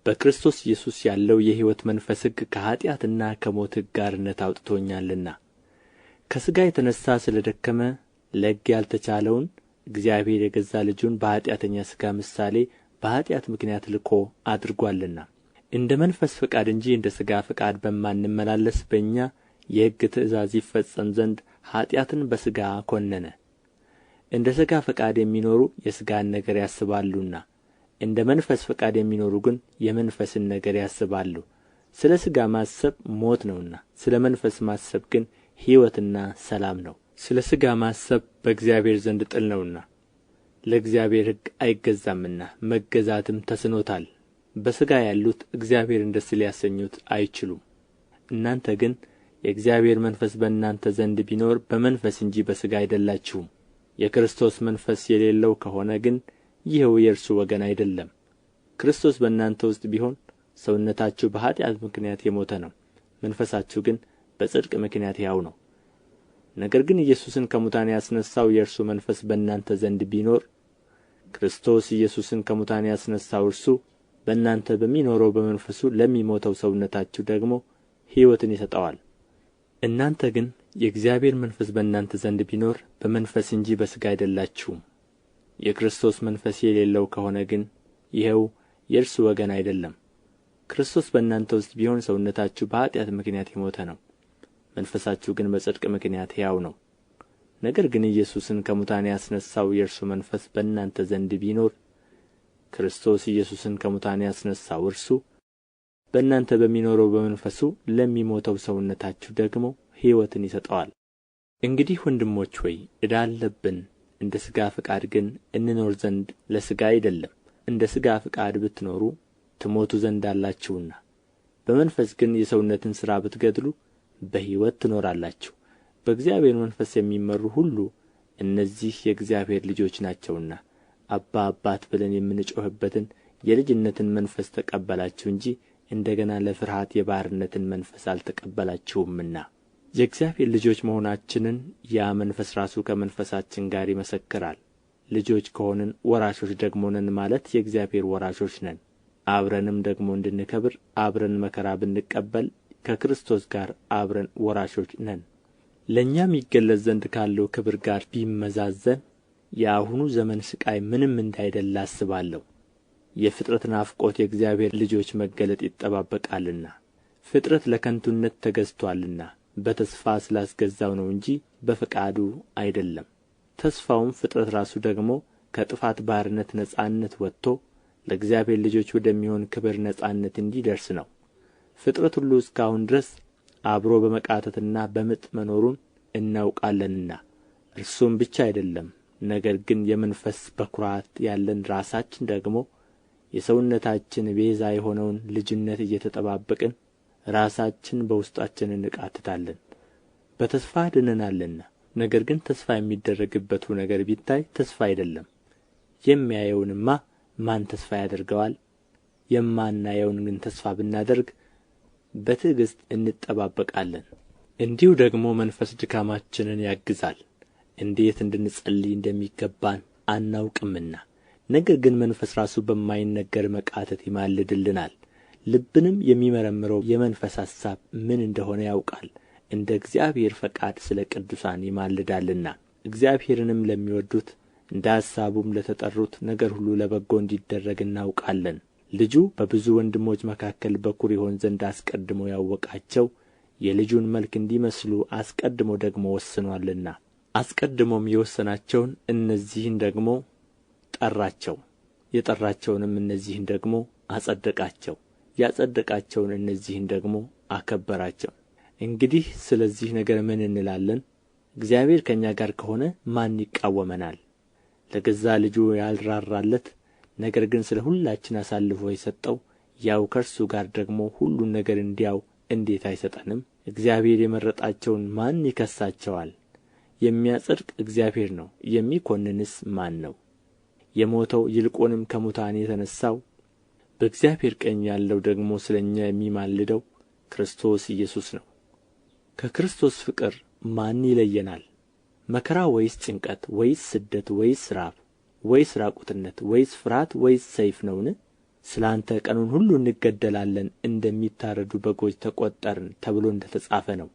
በክርስቶስ ኢየሱስ ያለው የሕይወት መንፈስ ሕግ ከኃጢአትና ከሞት ሕግ አርነት አውጥቶኛልና። ከሥጋ የተነሣ ስለ ደከመ ለሕግ ያልተቻለውን እግዚአብሔር የገዛ ልጁን በኃጢአተኛ ሥጋ ምሳሌ በኃጢአት ምክንያት ልኮ አድርጓልና። እንደ መንፈስ ፈቃድ እንጂ እንደ ሥጋ ፈቃድ በማንመላለስ በእኛ የሕግ ትእዛዝ ይፈጸም ዘንድ ኃጢአትን በሥጋ ኰነነ። እንደ ሥጋ ፈቃድ የሚኖሩ የሥጋን ነገር ያስባሉና እንደ መንፈስ ፈቃድ የሚኖሩ ግን የመንፈስን ነገር ያስባሉ። ስለ ሥጋ ማሰብ ሞት ነውና፣ ስለ መንፈስ ማሰብ ግን ሕይወትና ሰላም ነው። ስለ ሥጋ ማሰብ በእግዚአብሔር ዘንድ ጥል ነውና ለእግዚአብሔር ሕግ አይገዛምና መገዛትም ተስኖታል። በሥጋ ያሉት እግዚአብሔርን ደስ ሊያሰኙት አይችሉም። እናንተ ግን የእግዚአብሔር መንፈስ በእናንተ ዘንድ ቢኖር በመንፈስ እንጂ በሥጋ አይደላችሁም። የክርስቶስ መንፈስ የሌለው ከሆነ ግን ይኸው የእርሱ ወገን አይደለም። ክርስቶስ በእናንተ ውስጥ ቢሆን ሰውነታችሁ በኃጢአት ምክንያት የሞተ ነው፣ መንፈሳችሁ ግን በጽድቅ ምክንያት ሕያው ነው። ነገር ግን ኢየሱስን ከሙታን ያስነሣው የእርሱ መንፈስ በእናንተ ዘንድ ቢኖር ክርስቶስ ኢየሱስን ከሙታን ያስነሣው እርሱ በእናንተ በሚኖረው በመንፈሱ ለሚሞተው ሰውነታችሁ ደግሞ ሕይወትን ይሰጠዋል። እናንተ ግን የእግዚአብሔር መንፈስ በእናንተ ዘንድ ቢኖር በመንፈስ እንጂ በሥጋ አይደላችሁም። የክርስቶስ መንፈስ የሌለው ከሆነ ግን ይኸው የእርሱ ወገን አይደለም። ክርስቶስ በእናንተ ውስጥ ቢሆን ሰውነታችሁ በኃጢአት ምክንያት የሞተ ነው፣ መንፈሳችሁ ግን በጽድቅ ምክንያት ሕያው ነው። ነገር ግን ኢየሱስን ከሙታን ያስነሣው የእርሱ መንፈስ በእናንተ ዘንድ ቢኖር ክርስቶስ ኢየሱስን ከሙታን ያስነሣው እርሱ በእናንተ በሚኖረው በመንፈሱ ለሚሞተው ሰውነታችሁ ደግሞ ሕይወትን ይሰጠዋል። እንግዲህ ወንድሞች ሆይ ዕዳ አለብን፣ እንደ ሥጋ ፈቃድ ግን እንኖር ዘንድ ለሥጋ አይደለም። እንደ ሥጋ ፈቃድ ብትኖሩ ትሞቱ ዘንድ አላችሁና፣ በመንፈስ ግን የሰውነትን ሥራ ብትገድሉ በሕይወት ትኖራላችሁ። በእግዚአብሔር መንፈስ የሚመሩ ሁሉ እነዚህ የእግዚአብሔር ልጆች ናቸውና። አባ አባት ብለን የምንጮኽበትን የልጅነትን መንፈስ ተቀበላችሁ እንጂ እንደ ገና ለፍርሃት የባርነትን መንፈስ አልተቀበላችሁምና። የእግዚአብሔር ልጆች መሆናችንን ያ መንፈስ ራሱ ከመንፈሳችን ጋር ይመሰክራል። ልጆች ከሆንን ወራሾች ደግሞ ነን ማለት የእግዚአብሔር ወራሾች ነን። አብረንም ደግሞ እንድንከብር አብረን መከራ ብንቀበል ከክርስቶስ ጋር አብረን ወራሾች ነን። ለእኛም ይገለጥ ዘንድ ካለው ክብር ጋር ቢመዛዘን የአሁኑ ዘመን ሥቃይ ምንም እንዳይደለ አስባለሁ። የፍጥረት ናፍቆት የእግዚአብሔር ልጆች መገለጥ ይጠባበቃልና። ፍጥረት ለከንቱነት ተገዝቶአልና በተስፋ ስላስገዛው ነው እንጂ በፈቃዱ አይደለም። ተስፋውም ፍጥረት ራሱ ደግሞ ከጥፋት ባርነት ነጻነት ወጥቶ ለእግዚአብሔር ልጆች ወደሚሆን ክብር ነጻነት እንዲደርስ ነው። ፍጥረት ሁሉ እስካሁን ድረስ አብሮ በመቃተትና በምጥ መኖሩን እናውቃለንና፣ እርሱም ብቻ አይደለም፣ ነገር ግን የመንፈስ በኵራት ያለን ራሳችን ደግሞ የሰውነታችን ቤዛ የሆነውን ልጅነት እየተጠባበቅን ራሳችን በውስጣችን እንቃትታለን። በተስፋ ድነናልና። ነገር ግን ተስፋ የሚደረግበቱ ነገር ቢታይ ተስፋ አይደለም። የሚያየውንማ ማን ተስፋ ያደርገዋል? የማናየውን ግን ተስፋ ብናደርግ በትዕግሥት እንጠባበቃለን። እንዲሁ ደግሞ መንፈስ ድካማችንን ያግዛል፣ እንዴት እንድንጸልይ እንደሚገባን አናውቅምና። ነገር ግን መንፈስ ራሱ በማይነገር መቃተት ይማልድልናል። ልብንም የሚመረምረው የመንፈስ ሐሳብ ምን እንደሆነ ያውቃል፣ እንደ እግዚአብሔር ፈቃድ ስለ ቅዱሳን ይማልዳልና። እግዚአብሔርንም ለሚወዱት እንደ ሐሳቡም ለተጠሩት ነገር ሁሉ ለበጎ እንዲደረግ እናውቃለን። ልጁ በብዙ ወንድሞች መካከል በኵር ይሆን ዘንድ አስቀድሞ ያወቃቸው የልጁን መልክ እንዲመስሉ አስቀድሞ ደግሞ ወስኖአልና። አስቀድሞም የወሰናቸውን እነዚህን ደግሞ ጠራቸው፣ የጠራቸውንም እነዚህን ደግሞ አጸደቃቸው፣ ያጸደቃቸውን እነዚህን ደግሞ አከበራቸው። እንግዲህ ስለዚህ ነገር ምን እንላለን? እግዚአብሔር ከእኛ ጋር ከሆነ ማን ይቃወመናል? ለገዛ ልጁ ያልራራለት ነገር ግን ስለ ሁላችን አሳልፎ የሰጠው ያው ከእርሱ ጋር ደግሞ ሁሉን ነገር እንዲያው እንዴት አይሰጠንም? እግዚአብሔር የመረጣቸውን ማን ይከሳቸዋል? የሚያጸድቅ እግዚአብሔር ነው፣ የሚኰንንስ ማን ነው? የሞተው ይልቁንም ከሙታን የተነሣው በእግዚአብሔር ቀኝ ያለው ደግሞ ስለ እኛ የሚማልደው ክርስቶስ ኢየሱስ ነው። ከክርስቶስ ፍቅር ማን ይለየናል? መከራ ወይስ ጭንቀት ወይስ ስደት ወይስ ራብ ወይስ ራቁትነት ወይስ ፍርሃት ወይስ ሰይፍ ነውን? ስለ አንተ ቀኑን ሁሉ እንገደላለን፣ እንደሚታረዱ በጎች ተቈጠርን ተብሎ እንደ ተጻፈ ነው።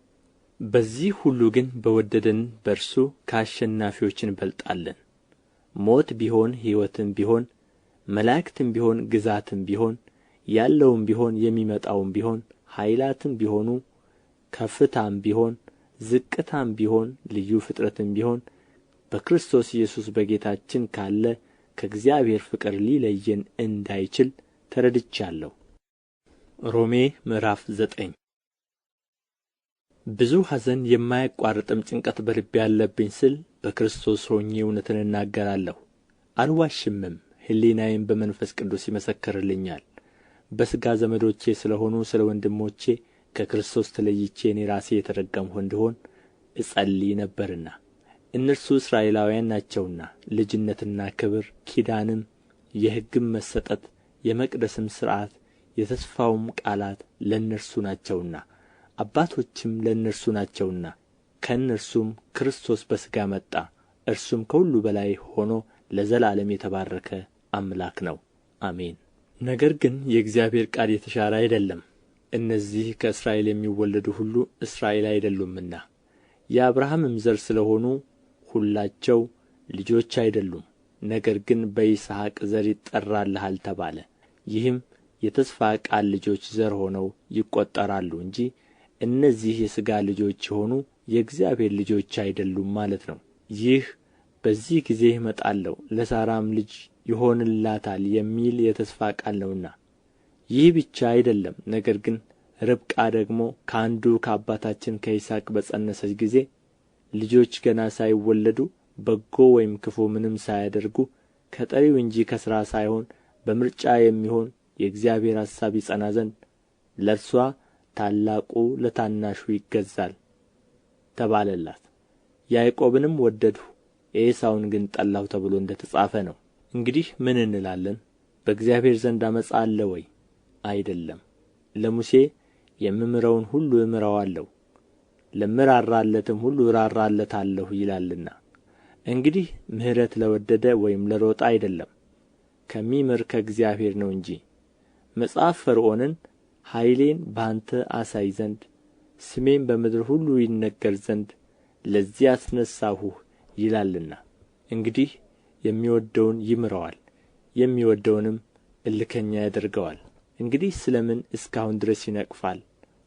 በዚህ ሁሉ ግን በወደደን በእርሱ ከአሸናፊዎች እንበልጣለን። ሞት ቢሆን ሕይወትም ቢሆን መላእክትም ቢሆን ግዛትም ቢሆን ያለውም ቢሆን የሚመጣውም ቢሆን ኃይላትም ቢሆኑ ከፍታም ቢሆን ዝቅታም ቢሆን ልዩ ፍጥረትም ቢሆን በክርስቶስ ኢየሱስ በጌታችን ካለ ከእግዚአብሔር ፍቅር ሊለየን እንዳይችል ተረድቻለሁ። ሮሜ ምዕራፍ 9 ብዙ ኀዘን የማያቋርጥም ጭንቀት በልቤ አለብኝ ስል በክርስቶስ ሆኜ እውነትን እናገራለሁ፣ አልዋሽምም። ሕሊናዬም በመንፈስ ቅዱስ ይመሰክርልኛል። በሥጋ ዘመዶቼ ስለ ሆኑ ስለ ወንድሞቼ ከክርስቶስ ተለይቼ እኔ ራሴ የተረገምሁ እንድሆን እጸልይ ነበርና። እነርሱ እስራኤላውያን ናቸውና ልጅነትና ክብር፣ ኪዳንም፣ የሕግም መሰጠት፣ የመቅደስም ሥርዓት፣ የተስፋውም ቃላት ለእነርሱ ናቸውና አባቶችም ለእነርሱ ናቸውና ከእነርሱም ክርስቶስ በሥጋ መጣ። እርሱም ከሁሉ በላይ ሆኖ ለዘላለም የተባረከ አምላክ ነው፣ አሜን። ነገር ግን የእግዚአብሔር ቃል የተሻረ አይደለም። እነዚህ ከእስራኤል የሚወለዱ ሁሉ እስራኤል አይደሉምና የአብርሃምም ዘር ስለ ሆኑ ሁላቸው ልጆች አይደሉም። ነገር ግን በይስሐቅ ዘር ይጠራልሃል ተባለ። ይህም የተስፋ ቃል ልጆች ዘር ሆነው ይቈጠራሉ እንጂ እነዚህ የሥጋ ልጆች የሆኑ የእግዚአብሔር ልጆች አይደሉም ማለት ነው። ይህ በዚህ ጊዜ እመጣለሁ ለሳራም ልጅ ይሆንላታል የሚል የተስፋ ቃል ነውና። ይህ ብቻ አይደለም፣ ነገር ግን ርብቃ ደግሞ ከአንዱ ከአባታችን ከይስሐቅ በፀነሰች ጊዜ ልጆች ገና ሳይወለዱ በጎ ወይም ክፉ ምንም ሳያደርጉ ከጠሪው እንጂ ከሥራ ሳይሆን በምርጫ የሚሆን የእግዚአብሔር ሐሳብ ይጸና ዘንድ ለእርሷ ታላቁ ለታናሹ ይገዛል ተባለላት። ያዕቆብንም ወደድሁ ኤሳውን ግን ጠላሁ ተብሎ እንደ ተጻፈ ነው። እንግዲህ ምን እንላለን? በእግዚአብሔር ዘንድ ዓመፃ አለ ወይ? አይደለም። ለሙሴ የምምረውን ሁሉ እምረዋለሁ ለምራራለትም ሁሉ እራራለታለሁ ይላልና። እንግዲህ ምሕረት ለወደደ ወይም ለሮጠ አይደለም፣ ከሚምር ከእግዚአብሔር ነው እንጂ። መጽሐፍ ፈርዖንን ኃይሌን በአንተ አሳይ ዘንድ ስሜም በምድር ሁሉ ይነገር ዘንድ ለዚህ አስነሣሁህ ይላልና። እንግዲህ የሚወደውን ይምረዋል፣ የሚወደውንም እልከኛ ያደርገዋል። እንግዲህ ስለ ምን እስካሁን ድረስ ይነቅፋል?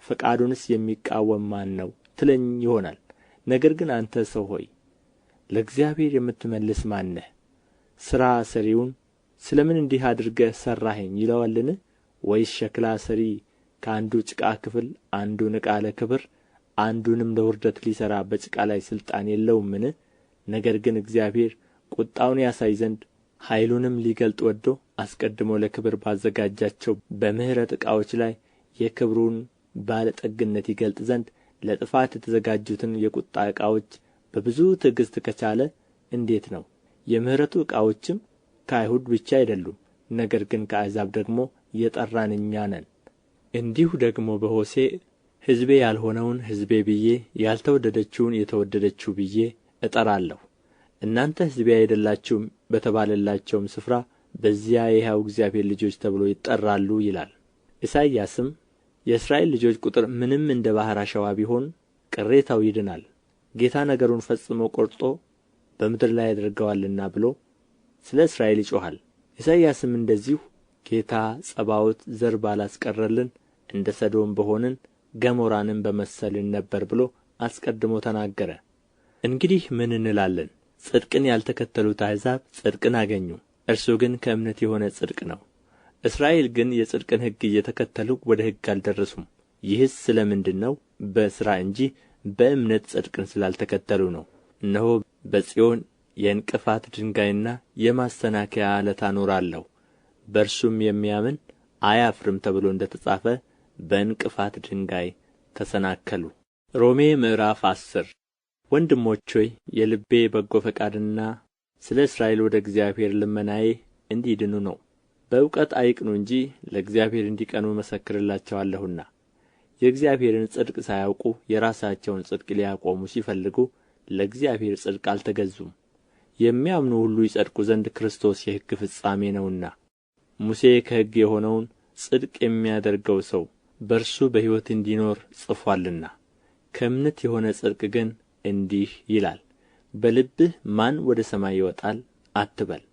ፈቃዱንስ የሚቃወም ማን ነው ትለኝ ይሆናል። ነገር ግን አንተ ሰው ሆይ ለእግዚአብሔር የምትመልስ ማን ነህ? ሥራ ሠሪውን ስለ ምን እንዲህ አድርገህ ሠራኸኝ ይለዋልን? ወይስ ሸክላ ሠሪ ከአንዱ ጭቃ ክፍል አንዱን ዕቃ ለክብር አንዱንም ለውርደት ሊሠራ በጭቃ ላይ ሥልጣን የለውምን? ነገር ግን እግዚአብሔር ቍጣውን ያሳይ ዘንድ ኃይሉንም ሊገልጥ ወድዶ አስቀድሞ ለክብር ባዘጋጃቸው በምሕረት ዕቃዎች ላይ የክብሩን ባለጠግነት ይገልጥ ዘንድ ለጥፋት የተዘጋጁትን የቁጣ ዕቃዎች በብዙ ትዕግሥት ከቻለ እንዴት ነው? የምሕረቱ ዕቃዎችም ከአይሁድ ብቻ አይደሉም፣ ነገር ግን ከአሕዛብ ደግሞ የጠራን እኛ ነን። እንዲሁ ደግሞ በሆሴዕ ሕዝቤ ያልሆነውን ሕዝቤ ብዬ ያልተወደደችውን የተወደደችው ብዬ እጠራለሁ። እናንተ ሕዝቤ አይደላችሁም በተባለላቸውም ስፍራ በዚያ የሕያው እግዚአብሔር ልጆች ተብለው ይጠራሉ ይላል። ኢሳይያስም የእስራኤል ልጆች ቁጥር ምንም እንደ ባሕር አሸዋ ቢሆን ቅሬታው ይድናል፣ ጌታ ነገሩን ፈጽሞ ቈርጦ በምድር ላይ ያደርገዋልና ብሎ ስለ እስራኤል ይጮኻል። ኢሳይያስም እንደዚሁ ጌታ ጸባዖት ዘር ባላስቀረልን እንደ ሰዶም በሆንን ገሞራንም በመሰልን ነበር ብሎ አስቀድሞ ተናገረ። እንግዲህ ምን እንላለን? ጽድቅን ያልተከተሉት አሕዛብ ጽድቅን አገኙ፣ እርሱ ግን ከእምነት የሆነ ጽድቅ ነው። እስራኤል ግን የጽድቅን ሕግ እየተከተሉ ወደ ሕግ አልደረሱም። ይህስ ስለ ምንድር ነው? በሥራ እንጂ በእምነት ጽድቅን ስላልተከተሉ ነው። እነሆ በጽዮን የዕንቅፋት ድንጋይና የማሰናከያ ዓለት አኖራለሁ፣ በእርሱም የሚያምን አያፍርም ተብሎ እንደ ተጻፈ በዕንቅፋት ድንጋይ ተሰናከሉ። ሮሜ ምዕራፍ 10 ወንድሞች ሆይ የልቤ በጎ ፈቃድና ስለ እስራኤል ወደ እግዚአብሔር ልመናዬ እንዲድኑ ነው። በእውቀት አይቅኑ እንጂ ለእግዚአብሔር እንዲቀኑ እመሰክርላቸዋለሁና። የእግዚአብሔርን ጽድቅ ሳያውቁ የራሳቸውን ጽድቅ ሊያቆሙ ሲፈልጉ ለእግዚአብሔር ጽድቅ አልተገዙም። የሚያምኑ ሁሉ ይጸድቁ ዘንድ ክርስቶስ የሕግ ፍጻሜ ነውና። ሙሴ ከሕግ የሆነውን ጽድቅ የሚያደርገው ሰው በእርሱ በሕይወት እንዲኖር ጽፎአልና። ከእምነት የሆነ ጽድቅ ግን እንዲህ ይላል፣ በልብህ ማን ወደ ሰማይ ይወጣል አትበል፣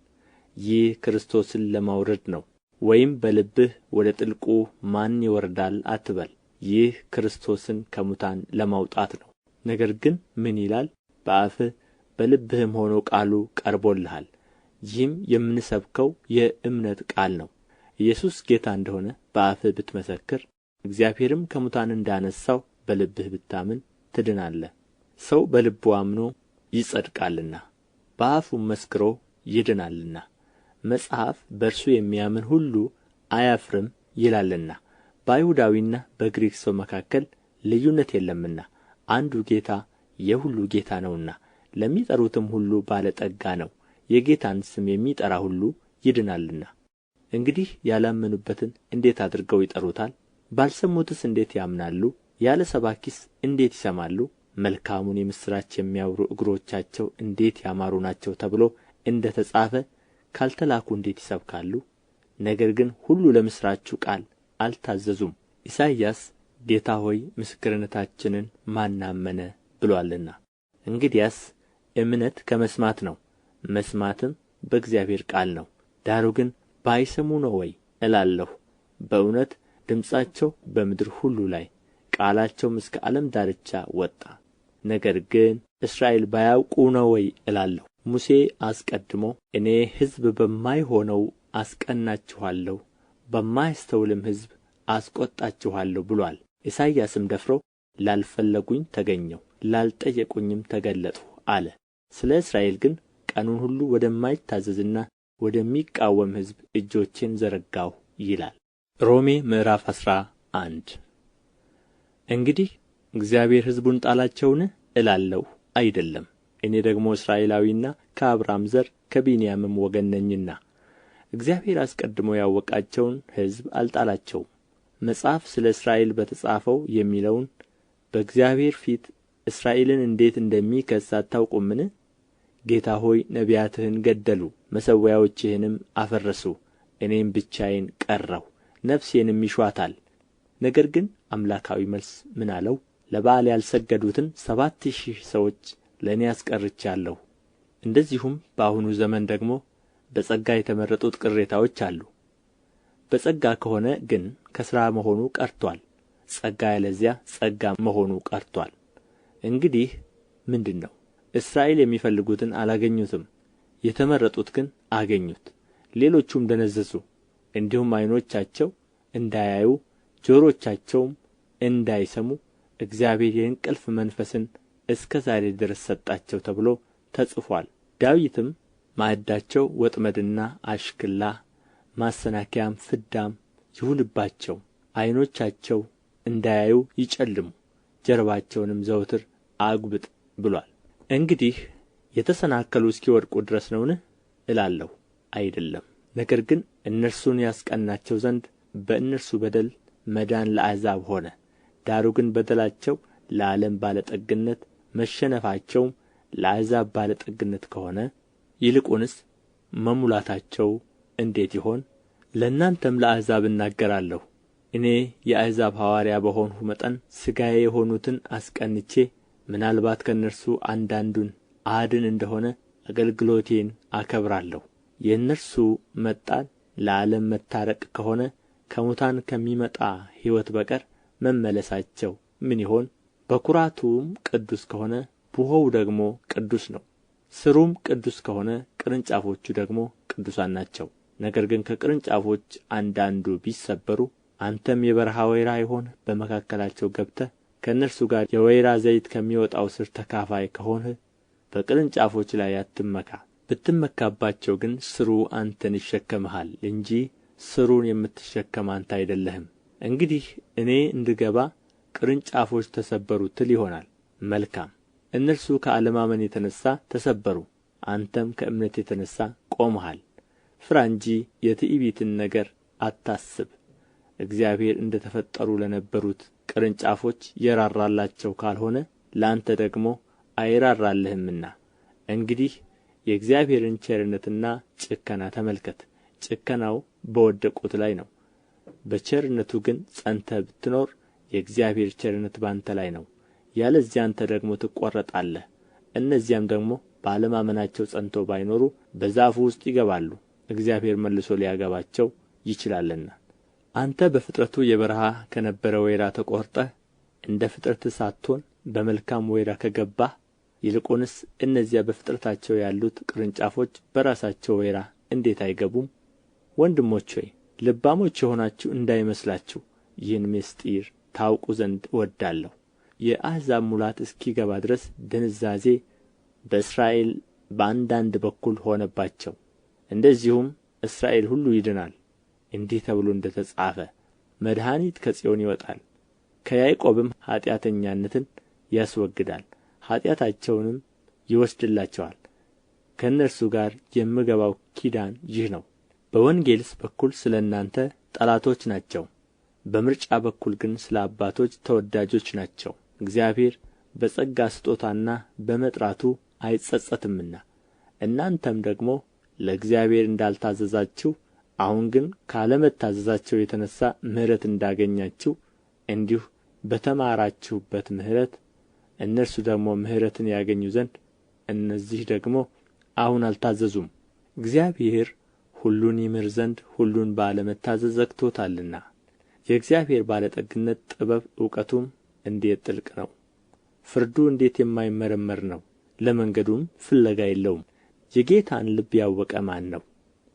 ይህ ክርስቶስን ለማውረድ ነው። ወይም በልብህ ወደ ጥልቁ ማን ይወርዳል አትበል፣ ይህ ክርስቶስን ከሙታን ለማውጣት ነው። ነገር ግን ምን ይላል? በአፍህ በልብህም ሆኖ ቃሉ ቀርቦልሃል። ይህም የምንሰብከው የእምነት ቃል ነው። ኢየሱስ ጌታ እንደሆነ በአፍህ ብትመሰክር እግዚአብሔርም ከሙታን እንዳነሣው በልብህ ብታምን ትድናለህ። ሰው በልቡ አምኖ ይጸድቃልና በአፉም መስክሮ ይድናልና። መጽሐፍ በእርሱ የሚያምን ሁሉ አያፍርም ይላልና። በአይሁዳዊና በግሪክ ሰው መካከል ልዩነት የለምና አንዱ ጌታ የሁሉ ጌታ ነውና ለሚጠሩትም ሁሉ ባለ ጠጋ ነው። የጌታን ስም የሚጠራ ሁሉ ይድናልና። እንግዲህ ያላመኑበትን እንዴት አድርገው ይጠሩታል? ባልሰሙትስ እንዴት ያምናሉ? ያለ ሰባኪስ እንዴት ይሰማሉ? መልካሙን የምሥራች የሚያወሩ እግሮቻቸው እንዴት ያማሩ ናቸው ተብሎ እንደ ተጻፈ ካልተላኩ እንዴት ይሰብካሉ? ነገር ግን ሁሉ ለምሥራቹ ቃል አልታዘዙም። ኢሳይያስ ጌታ ሆይ ምስክርነታችንን ማን አመነ ብሎአልና። እንግዲያስ እምነት ከመስማት ነው፣ መስማትም በእግዚአብሔር ቃል ነው። ዳሩ ግን ባይሰሙ ነው ወይ እላለሁ። በእውነት ድምፃቸው በምድር ሁሉ ላይ ቃላቸውም እስከ ዓለም ዳርቻ ወጣ። ነገር ግን እስራኤል ባያውቁ ነው ወይ እላለሁ። ሙሴ አስቀድሞ እኔ ሕዝብ በማይሆነው አስቀናችኋለሁ፣ በማያስተውልም ሕዝብ አስቈጣችኋለሁ ብሎአል። ኢሳይያስም ደፍሮ ላልፈለጉኝ ተገኘሁ፣ ላልጠየቁኝም ተገለጥሁ አለ። ስለ እስራኤል ግን ቀኑን ሁሉ ወደማይታዘዝና ወደሚቃወም ሕዝብ እጆቼን ዘረጋሁ ይላል። ሮሜ ምዕራፍ 11 እንግዲህ እግዚአብሔር ሕዝቡን ጣላቸውን እላለሁ፣ አይደለም። እኔ ደግሞ እስራኤላዊና ከአብርሃም ዘር ከብንያምም ወገን ነኝና እግዚአብሔር አስቀድሞ ያወቃቸውን ሕዝብ አልጣላቸውም። መጽሐፍ ስለ እስራኤል በተጻፈው የሚለውን በእግዚአብሔር ፊት እስራኤልን እንዴት እንደሚከስ አታውቁምን? ጌታ ሆይ ነቢያትህን ገደሉ፣ መሠዊያዎችህንም አፈረሱ፣ እኔም ብቻዬን ቀረሁ፣ ነፍሴንም ይሹአታል። ነገር ግን አምላካዊ መልስ ምን አለው? ለበኣል ያልሰገዱትን 7,000 ሰዎች ለእኔ አስቀርቻለሁ። እንደዚሁም በአሁኑ ዘመን ደግሞ በጸጋ የተመረጡት ቅሬታዎች አሉ። በጸጋ ከሆነ ግን ከሥራ መሆኑ ቀርቶአል፣ ጸጋ ያለዚያ ጸጋ መሆኑ ቀርቶአል። እንግዲህ ምንድን ነው? እስራኤል የሚፈልጉትን አላገኙትም፣ የተመረጡት ግን አገኙት። ሌሎቹም ደነዘዙ፣ እንዲሁም ዓይኖቻቸው እንዳያዩ ጆሮቻቸውም እንዳይሰሙ እግዚአብሔር የእንቅልፍ መንፈስን እስከ ዛሬ ድረስ ሰጣቸው ተብሎ ተጽፎአል። ዳዊትም ማዕዳቸው ወጥመድና አሽክላ ማሰናከያም ፍዳም ይሁንባቸው፣ ዓይኖቻቸው እንዳያዩ ይጨልሙ፣ ጀርባቸውንም ዘወትር አጉብጥ ብሎአል። እንግዲህ የተሰናከሉ እስኪወድቁ ድረስ ነውን እላለሁ? አይደለም። ነገር ግን እነርሱን ያስቀናቸው ዘንድ በእነርሱ በደል መዳን ለአሕዛብ ሆነ። ዳሩ ግን በደላቸው ለዓለም ባለጠግነት መሸነፋቸውም ለአሕዛብ ባለጠግነት ከሆነ ይልቁንስ መሙላታቸው እንዴት ይሆን? ለእናንተም ለአሕዛብ እናገራለሁ። እኔ የአሕዛብ ሐዋርያ በሆንሁ መጠን ሥጋዬ የሆኑትን አስቀንቼ ምናልባት ከእነርሱ አንዳንዱን አድን እንደሆነ አገልግሎቴን አከብራለሁ። የእነርሱ መጣል ለዓለም መታረቅ ከሆነ ከሙታን ከሚመጣ ሕይወት በቀር መመለሳቸው ምን ይሆን? በኵራቱም ቅዱስ ከሆነ ቡሆው ደግሞ ቅዱስ ነው። ሥሩም ቅዱስ ከሆነ ቅርንጫፎቹ ደግሞ ቅዱሳን ናቸው። ነገር ግን ከቅርንጫፎች አንዳንዱ ቢሰበሩ አንተም የበረሃ ወይራ የሆንህ በመካከላቸው ገብተህ ከእነርሱ ጋር የወይራ ዘይት ከሚወጣው ሥር ተካፋይ ከሆንህ በቅርንጫፎች ላይ አትመካ። ብትመካባቸው ግን ሥሩ አንተን ይሸከምሃል እንጂ ሥሩን የምትሸከም አንተ አይደለህም። እንግዲህ እኔ እንድገባ ቅርንጫፎች ተሰበሩ ትል ይሆናል። መልካም። እነርሱ ከአለማመን የተነሣ ተሰበሩ፣ አንተም ከእምነት የተነሣ ቆመሃል። ፍራ እንጂ የትዕቢትን ነገር አታስብ። እግዚአብሔር እንደ ተፈጠሩ ለነበሩት ቅርንጫፎች የራራላቸው ካልሆነ ለአንተ ደግሞ አይራራልህምና። እንግዲህ የእግዚአብሔርን ቸርነትና ጭከና ተመልከት። ጭከናው በወደቁት ላይ ነው፣ በቸርነቱ ግን ጸንተህ ብትኖር የእግዚአብሔር ቸርነት በአንተ ላይ ነው። ያለዚያ አንተ ደግሞ ትቈረጣለህ። እነዚያም ደግሞ ባለማመናቸው ጸንተው ባይኖሩ በዛፉ ውስጥ ይገባሉ፣ እግዚአብሔር መልሶ ሊያገባቸው ይችላልና። አንተ በፍጥረቱ የበረሃ ከነበረ ወይራ ተቈርጠህ እንደ ፍጥረትህ ሳትሆን በመልካም ወይራ ከገባህ፣ ይልቁንስ እነዚያ በፍጥረታቸው ያሉት ቅርንጫፎች በራሳቸው ወይራ እንዴት አይገቡም? ወንድሞች ሆይ ልባሞች የሆናችሁ እንዳይመስላችሁ ይህን ምሥጢር ታውቁ ዘንድ እወዳለሁ። የአሕዛብ ሙላት እስኪገባ ድረስ ድንዛዜ በእስራኤል በአንዳንድ በኩል ሆነባቸው፣ እንደዚሁም እስራኤል ሁሉ ይድናል። እንዲህ ተብሎ እንደ ተጻፈ መድኃኒት ከጽዮን ይወጣል። ከያዕቆብም ኃጢአተኛነትን ያስወግዳል፣ ኃጢአታቸውንም ይወስድላቸዋል። ከእነርሱ ጋር የምገባው ኪዳን ይህ ነው። በወንጌልስ በኩል ስለ እናንተ ጠላቶች ናቸው፣ በምርጫ በኩል ግን ስለ አባቶች ተወዳጆች ናቸው። እግዚአብሔር በጸጋ ስጦታና በመጥራቱ አይጸጸትምና። እናንተም ደግሞ ለእግዚአብሔር እንዳልታዘዛችሁ አሁን ግን ካለመታዘዛቸው የተነሣ ምሕረት እንዳገኛችሁ እንዲሁ በተማራችሁበት ምሕረት እነርሱ ደግሞ ምሕረትን ያገኙ ዘንድ እነዚህ ደግሞ አሁን አልታዘዙም። እግዚአብሔር ሁሉን ይምር ዘንድ ሁሉን ባለመታዘዝ ዘግቶታልና። የእግዚአብሔር ባለጠግነት ጥበብ እውቀቱም እንዴት ጥልቅ ነው! ፍርዱ እንዴት የማይመረመር ነው! ለመንገዱም ፍለጋ የለውም። የጌታን ልብ ያወቀ ማን ነው?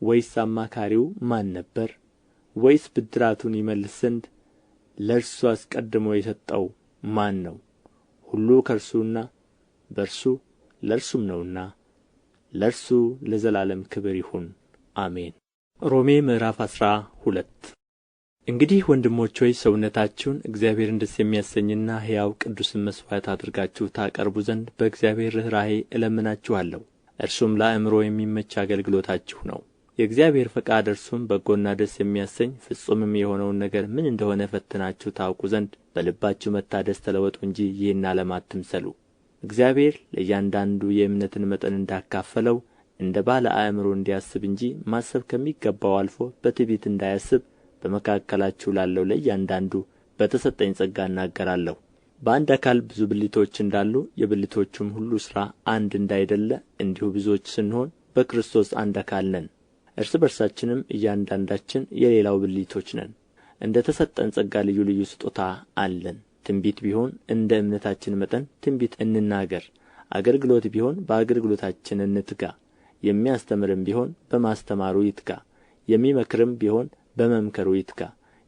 ወይስ አማካሪው ማን ነበር? ወይስ ብድራቱን ይመልስ ዘንድ ለእርሱ አስቀድሞ የሰጠው ማን ነው? ሁሉ ከእርሱና በእርሱ ለእርሱም ነውና ለእርሱ ለዘላለም ክብር ይሁን፣ አሜን። ሮሜ ምዕራፍ 12 እንግዲህ ወንድሞች ሆይ ሰውነታችሁን እግዚአብሔርን ደስ የሚያሰኝና ሕያው ቅዱስም መሥዋዕት አድርጋችሁ ታቀርቡ ዘንድ በእግዚአብሔር ርኅራኄ እለምናችኋለሁ። እርሱም ለአእምሮ የሚመች አገልግሎታችሁ ነው። የእግዚአብሔር ፈቃድ እርሱም በጎና ደስ የሚያሰኝ ፍጹምም የሆነውን ነገር ምን እንደሆነ ፈትናችሁ ታውቁ ዘንድ በልባችሁ መታደስ ተለወጡ እንጂ ይህን ዓለም አትምሰሉ። እግዚአብሔር ለእያንዳንዱ የእምነትን መጠን እንዳካፈለው እንደ ባለ አእምሮ እንዲያስብ እንጂ ማሰብ ከሚገባው አልፎ በትዕቢት እንዳያስብ በመካከላችሁ ላለው ለእያንዳንዱ በተሰጠኝ ጸጋ እናገራለሁ። በአንድ አካል ብዙ ብልቶች እንዳሉ የብልቶቹም ሁሉ ሥራ አንድ እንዳይደለ እንዲሁ ብዙዎች ስንሆን በክርስቶስ አንድ አካል ነን፣ እርስ በርሳችንም እያንዳንዳችን የሌላው ብልቶች ነን። እንደ ተሰጠን ጸጋ ልዩ ልዩ ስጦታ አለን። ትንቢት ቢሆን እንደ እምነታችን መጠን ትንቢት እንናገር፣ አገልግሎት ቢሆን በአገልግሎታችን እንትጋ፣ የሚያስተምርም ቢሆን በማስተማሩ ይትጋ፣ የሚመክርም ቢሆን በመምከሩ ይትጋ።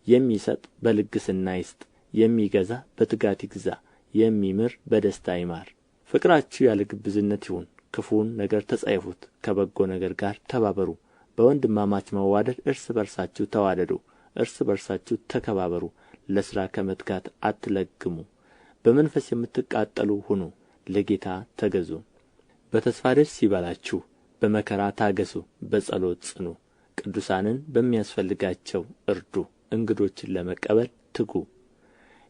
የሚሰጥ በልግስና ይስጥ፣ የሚገዛ በትጋት ይግዛ፣ የሚምር በደስታ ይማር። ፍቅራችሁ ያለ ግብዝነት ይሁን። ክፉውን ነገር ተጸየፉት፣ ከበጎ ነገር ጋር ተባበሩ። በወንድማማች መዋደድ እርስ በርሳችሁ ተዋደዱ፣ እርስ በርሳችሁ ተከባበሩ። ለሥራ ከመትጋት አትለግሙ። በመንፈስ የምትቃጠሉ ሁኑ፣ ለጌታ ተገዙ። በተስፋ ደስ ይበላችሁ፣ በመከራ ታገሱ፣ በጸሎት ጽኑ። ቅዱሳንን በሚያስፈልጋቸው እርዱ፣ እንግዶችን ለመቀበል ትጉ።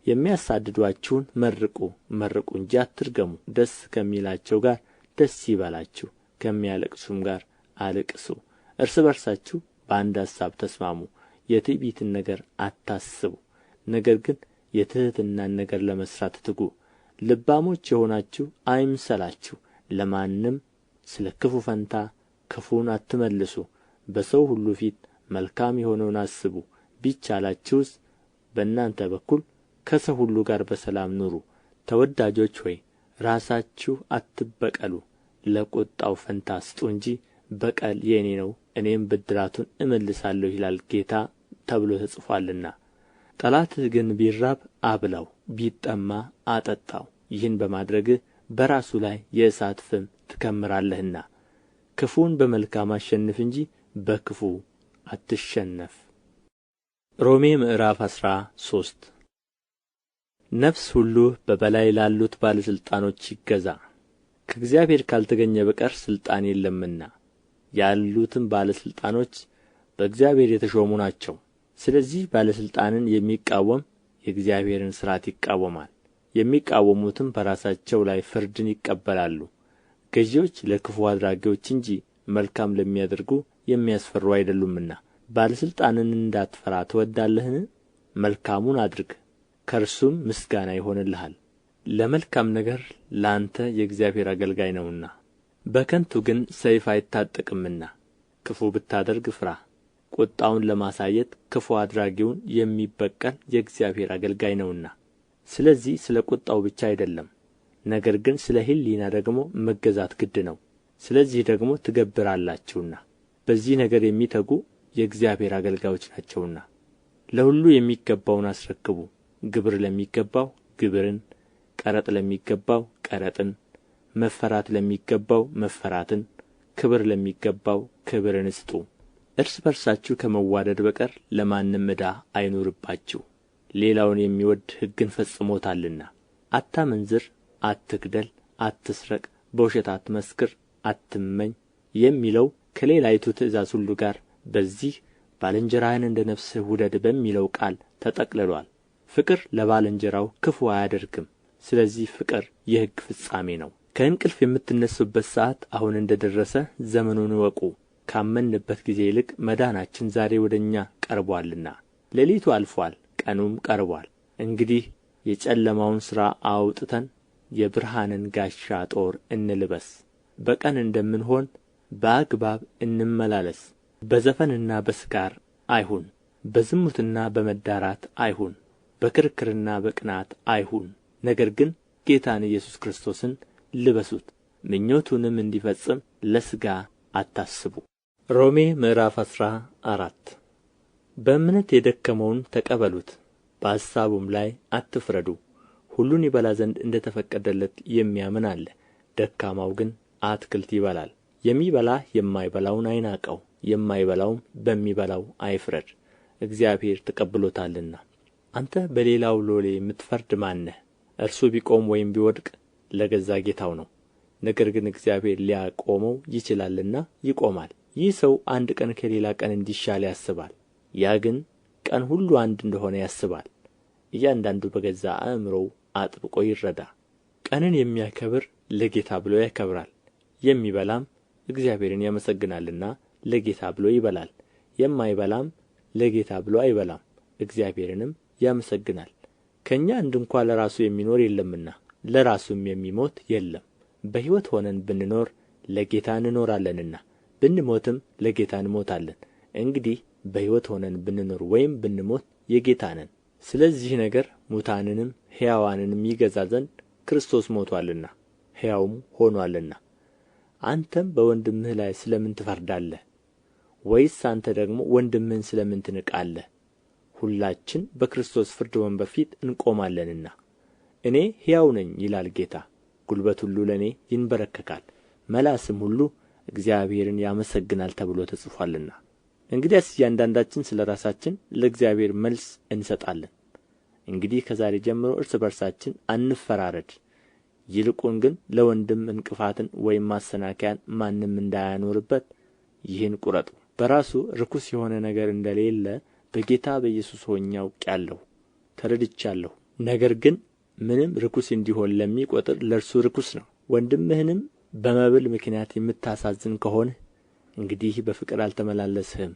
የሚያሳድዱአችሁን መርቁ፣ መርቁ እንጂ አትርገሙ። ደስ ከሚላቸው ጋር ደስ ይበላችሁ፣ ከሚያለቅሱም ጋር አልቅሱ። እርስ በርሳችሁ በአንድ አሳብ ተስማሙ። የትዕቢትን ነገር አታስቡ፣ ነገር ግን የትሕትናን ነገር ለመሥራት ትጉ። ልባሞች የሆናችሁ አይምሰላችሁ፣ ለማንም ስለ ክፉ ፈንታ ክፉን አትመልሱ። በሰው ሁሉ ፊት መልካም የሆነውን አስቡ። ቢቻላችሁስ በእናንተ በኩል ከሰው ሁሉ ጋር በሰላም ኑሩ። ተወዳጆች ሆይ ራሳችሁ አትበቀሉ፣ ለቁጣው ፈንታ ስጡ እንጂ በቀል የእኔ ነው፣ እኔም ብድራቱን እመልሳለሁ ይላል ጌታ ተብሎ ተጽፎአልና። ጠላትህ ግን ቢራብ አብላው፣ ቢጠማ አጠጣው። ይህን በማድረግህ በራሱ ላይ የእሳት ፍም ትከምራለህና። ክፉን በመልካም አሸንፍ እንጂ በክፉ አትሸነፍ። ሮሜ ምዕራፍ 13 ነፍስ ሁሉ በበላይ ላሉት ባለሥልጣኖች ይገዛ፣ ከእግዚአብሔር ካልተገኘ በቀር ሥልጣን የለምና። ያሉትም ባለሥልጣኖች በእግዚአብሔር የተሾሙ ናቸው። ስለዚህ ባለሥልጣንን የሚቃወም የእግዚአብሔርን ሥርዓት ይቃወማል። የሚቃወሙትም በራሳቸው ላይ ፍርድን ይቀበላሉ። ገዢዎች ለክፉ አድራጊዎች እንጂ መልካም ለሚያደርጉ የሚያስፈሩ አይደሉምና። ባለሥልጣንን እንዳትፈራ ትወዳለህን? መልካሙን አድርግ፣ ከእርሱም ምስጋና ይሆንልሃል። ለመልካም ነገር ለአንተ የእግዚአብሔር አገልጋይ ነውና። በከንቱ ግን ሰይፍ አይታጠቅምና። ክፉ ብታደርግ ፍራ፣ ቍጣውን ለማሳየት ክፉ አድራጊውን የሚበቀል የእግዚአብሔር አገልጋይ ነውና። ስለዚህ ስለ ቍጣው ብቻ አይደለም፣ ነገር ግን ስለ ሕሊና ደግሞ መገዛት ግድ ነው። ስለዚህ ደግሞ ትገብራላችሁና። በዚህ ነገር የሚተጉ የእግዚአብሔር አገልጋዮች ናቸውና። ለሁሉ የሚገባውን አስረክቡ። ግብር ለሚገባው ግብርን፣ ቀረጥ ለሚገባው ቀረጥን፣ መፈራት ለሚገባው መፈራትን፣ ክብር ለሚገባው ክብርን ስጡ። እርስ በርሳችሁ ከመዋደድ በቀር ለማንም ዕዳ አይኑርባችሁ። ሌላውን የሚወድ ሕግን ፈጽሞታልና። አታመንዝር፣ አትግደል፣ አትስረቅ፣ በውሸት አትመስክር፣ አትመኝ የሚለው ከሌላይቱ ትእዛዝ ሁሉ ጋር በዚህ ባልንጀራህን እንደ ነፍስህ ውደድ በሚለው ቃል ተጠቅልሎአል። ፍቅር ለባልንጀራው ክፉ አያደርግም። ስለዚህ ፍቅር የሕግ ፍጻሜ ነው። ከእንቅልፍ የምትነሱበት ሰዓት አሁን እንደ ደረሰ ዘመኑን እወቁ። ካመንበት ጊዜ ይልቅ መዳናችን ዛሬ ወደ እኛ ቀርቦአልና። ሌሊቱ አልፎአል፣ ቀኑም ቀርቦአል። እንግዲህ የጨለማውን ሥራ አውጥተን የብርሃንን ጋሻ ጦር እንልበስ። በቀን እንደምንሆን በአግባብ እንመላለስ። በዘፈንና በስካር አይሁን፣ በዝሙትና በመዳራት አይሁን፣ በክርክርና በቅናት አይሁን። ነገር ግን ጌታን ኢየሱስ ክርስቶስን ልበሱት፣ ምኞቱንም እንዲፈጽም ለሥጋ አታስቡ። ሮሜ ምዕራፍ 14 በእምነት የደከመውን ተቀበሉት፣ በሐሳቡም ላይ አትፍረዱ። ሁሉን ይበላ ዘንድ እንደ ተፈቀደለት የሚያምን አለ። ደካማው ግን አትክልት ይበላል። የሚበላ የማይበላውን አይናቀው፣ የማይበላውም በሚበላው አይፍረድ፣ እግዚአብሔር ተቀብሎታልና። አንተ በሌላው ሎሌ የምትፈርድ ማን ነህ? እርሱ ቢቆም ወይም ቢወድቅ ለገዛ ጌታው ነው። ነገር ግን እግዚአብሔር ሊያቆመው ይችላልና ይቆማል። ይህ ሰው አንድ ቀን ከሌላ ቀን እንዲሻል ያስባል፣ ያ ግን ቀን ሁሉ አንድ እንደሆነ ያስባል። እያንዳንዱ በገዛ አእምሮው አጥብቆ ይረዳ። ቀንን የሚያከብር ለጌታ ብሎ ያከብራል፣ የሚበላም እግዚአብሔርን ያመሰግናልና ለጌታ ብሎ ይበላል። የማይበላም ለጌታ ብሎ አይበላም፣ እግዚአብሔርንም ያመሰግናል። ከእኛ አንድ እንኳ ለራሱ የሚኖር የለምና ለራሱም የሚሞት የለም። በሕይወት ሆነን ብንኖር ለጌታ እንኖራለንና ብንሞትም ለጌታ እንሞታለን። እንግዲህ በሕይወት ሆነን ብንኖር ወይም ብንሞት የጌታ ነን። ስለዚህ ነገር ሙታንንም ሕያዋንንም ይገዛ ዘንድ ክርስቶስ ሞቶአልና ሕያውም ሆኖአልና። አንተም በወንድምህ ላይ ስለ ምን ትፈርዳለህ? ወይስ አንተ ደግሞ ወንድምህን ስለ ምን ትንቃለህ? ሁላችን በክርስቶስ ፍርድ ወንበር ፊት እንቆማለንና። እኔ ሕያው ነኝ ይላል ጌታ፣ ጉልበት ሁሉ ለእኔ ይንበረከካል፣ መላስም ሁሉ እግዚአብሔርን ያመሰግናል ተብሎ ተጽፎአልና። እንግዲያስ እያንዳንዳችን ስለ ራሳችን ለእግዚአብሔር መልስ እንሰጣለን። እንግዲህ ከዛሬ ጀምሮ እርስ በርሳችን አንፈራረድ፣ ይልቁን ግን ለወንድም እንቅፋትን ወይም ማሰናከያን ማንም እንዳያኖርበት ይህን ቁረጡ። በራሱ ርኩስ የሆነ ነገር እንደሌለ በጌታ በኢየሱስ ሆኜ አውቄአለሁ ተረድቻለሁ። ነገር ግን ምንም ርኩስ እንዲሆን ለሚቆጥር ለእርሱ ርኩስ ነው። ወንድምህንም በመብል ምክንያት የምታሳዝን ከሆንህ እንግዲህ በፍቅር አልተመላለስህም።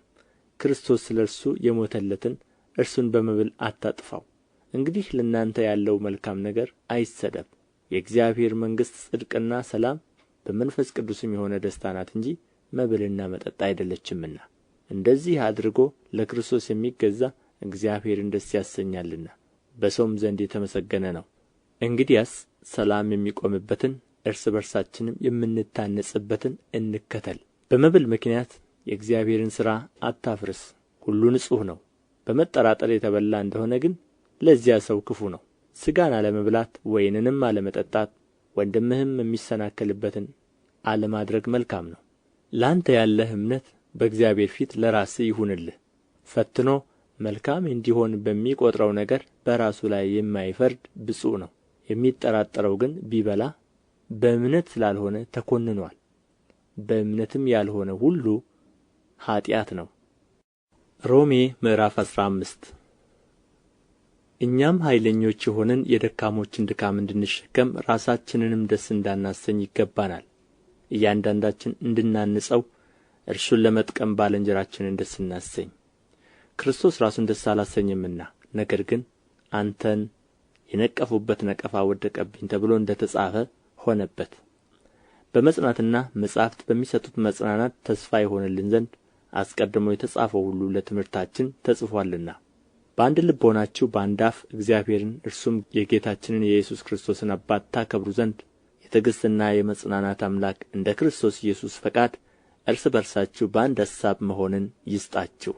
ክርስቶስ ስለ እርሱ የሞተለትን እርሱን በመብል አታጥፋው። እንግዲህ ለእናንተ ያለው መልካም ነገር አይሰደብ። የእግዚአብሔር መንግሥት ጽድቅና ሰላም በመንፈስ ቅዱስም የሆነ ደስታ ናት እንጂ መብልና መጠጥ አይደለችምና። እንደዚህ አድርጎ ለክርስቶስ የሚገዛ እግዚአብሔርን ደስ ያሰኛልና በሰውም ዘንድ የተመሰገነ ነው። እንግዲያስ ሰላም የሚቆምበትን እርስ በርሳችንም የምንታነጽበትን እንከተል። በመብል ምክንያት የእግዚአብሔርን ሥራ አታፍርስ። ሁሉ ንጹሕ ነው። በመጠራጠር የተበላ እንደሆነ ግን ለዚያ ሰው ክፉ ነው። ሥጋን አለመብላት ወይንንም አለመጠጣት ወንድምህም የሚሰናከልበትን አለማድረግ መልካም ነው። ለአንተ ያለህ እምነት በእግዚአብሔር ፊት ለራስህ ይሁንልህ። ፈትኖ መልካም እንዲሆን በሚቆጥረው ነገር በራሱ ላይ የማይፈርድ ብፁዕ ነው። የሚጠራጠረው ግን ቢበላ በእምነት ስላልሆነ ተኰንኖአል። በእምነትም ያልሆነ ሁሉ ኃጢአት ነው። ሮሜ ምዕራፍ 15 እኛም ኃይለኞች የሆንን የደካሞችን ድካም እንድንሸከም ራሳችንንም ደስ እንዳናሰኝ ይገባናል። እያንዳንዳችን እንድናንጸው እርሱን ለመጥቀም ባልንጀራችንን ደስ እናሰኝ። ክርስቶስ ራሱን ደስ አላሰኘምና፣ ነገር ግን አንተን የነቀፉበት ነቀፋ ወደቀብኝ ተብሎ እንደ ተጻፈ ሆነበት። በመጽናትና መጻሕፍት በሚሰጡት መጽናናት ተስፋ ይሆንልን ዘንድ አስቀድሞ የተጻፈው ሁሉ ለትምህርታችን ተጽፎአልና። በአንድ ልብ ሆናችሁ በአንድ አፍ እግዚአብሔርን እርሱም የጌታችንን የኢየሱስ ክርስቶስን አባት ታከብሩ ዘንድ የትዕግሥትና የመጽናናት አምላክ እንደ ክርስቶስ ኢየሱስ ፈቃድ እርስ በርሳችሁ በአንድ አሳብ መሆንን ይስጣችሁ።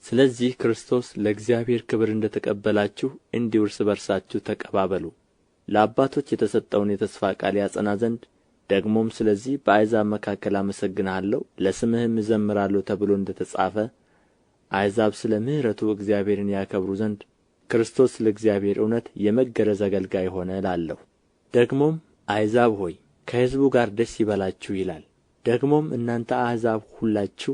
ስለዚህ ክርስቶስ ለእግዚአብሔር ክብር እንደ ተቀበላችሁ እንዲሁ እርስ በርሳችሁ ተቀባበሉ። ለአባቶች የተሰጠውን የተስፋ ቃል ያጸና ዘንድ ደግሞም ስለዚህ በአሕዛብ መካከል አመሰግንሃለሁ ለስምህም እዘምራለሁ ተብሎ እንደ ተጻፈ አሕዛብ ስለ ምሕረቱ እግዚአብሔርን ያከብሩ ዘንድ ክርስቶስ ለእግዚአብሔር እውነት የመገረዝ አገልጋይ ሆነ እላለሁ። ደግሞም አሕዛብ ሆይ ከሕዝቡ ጋር ደስ ይበላችሁ ይላል። ደግሞም እናንተ አሕዛብ ሁላችሁ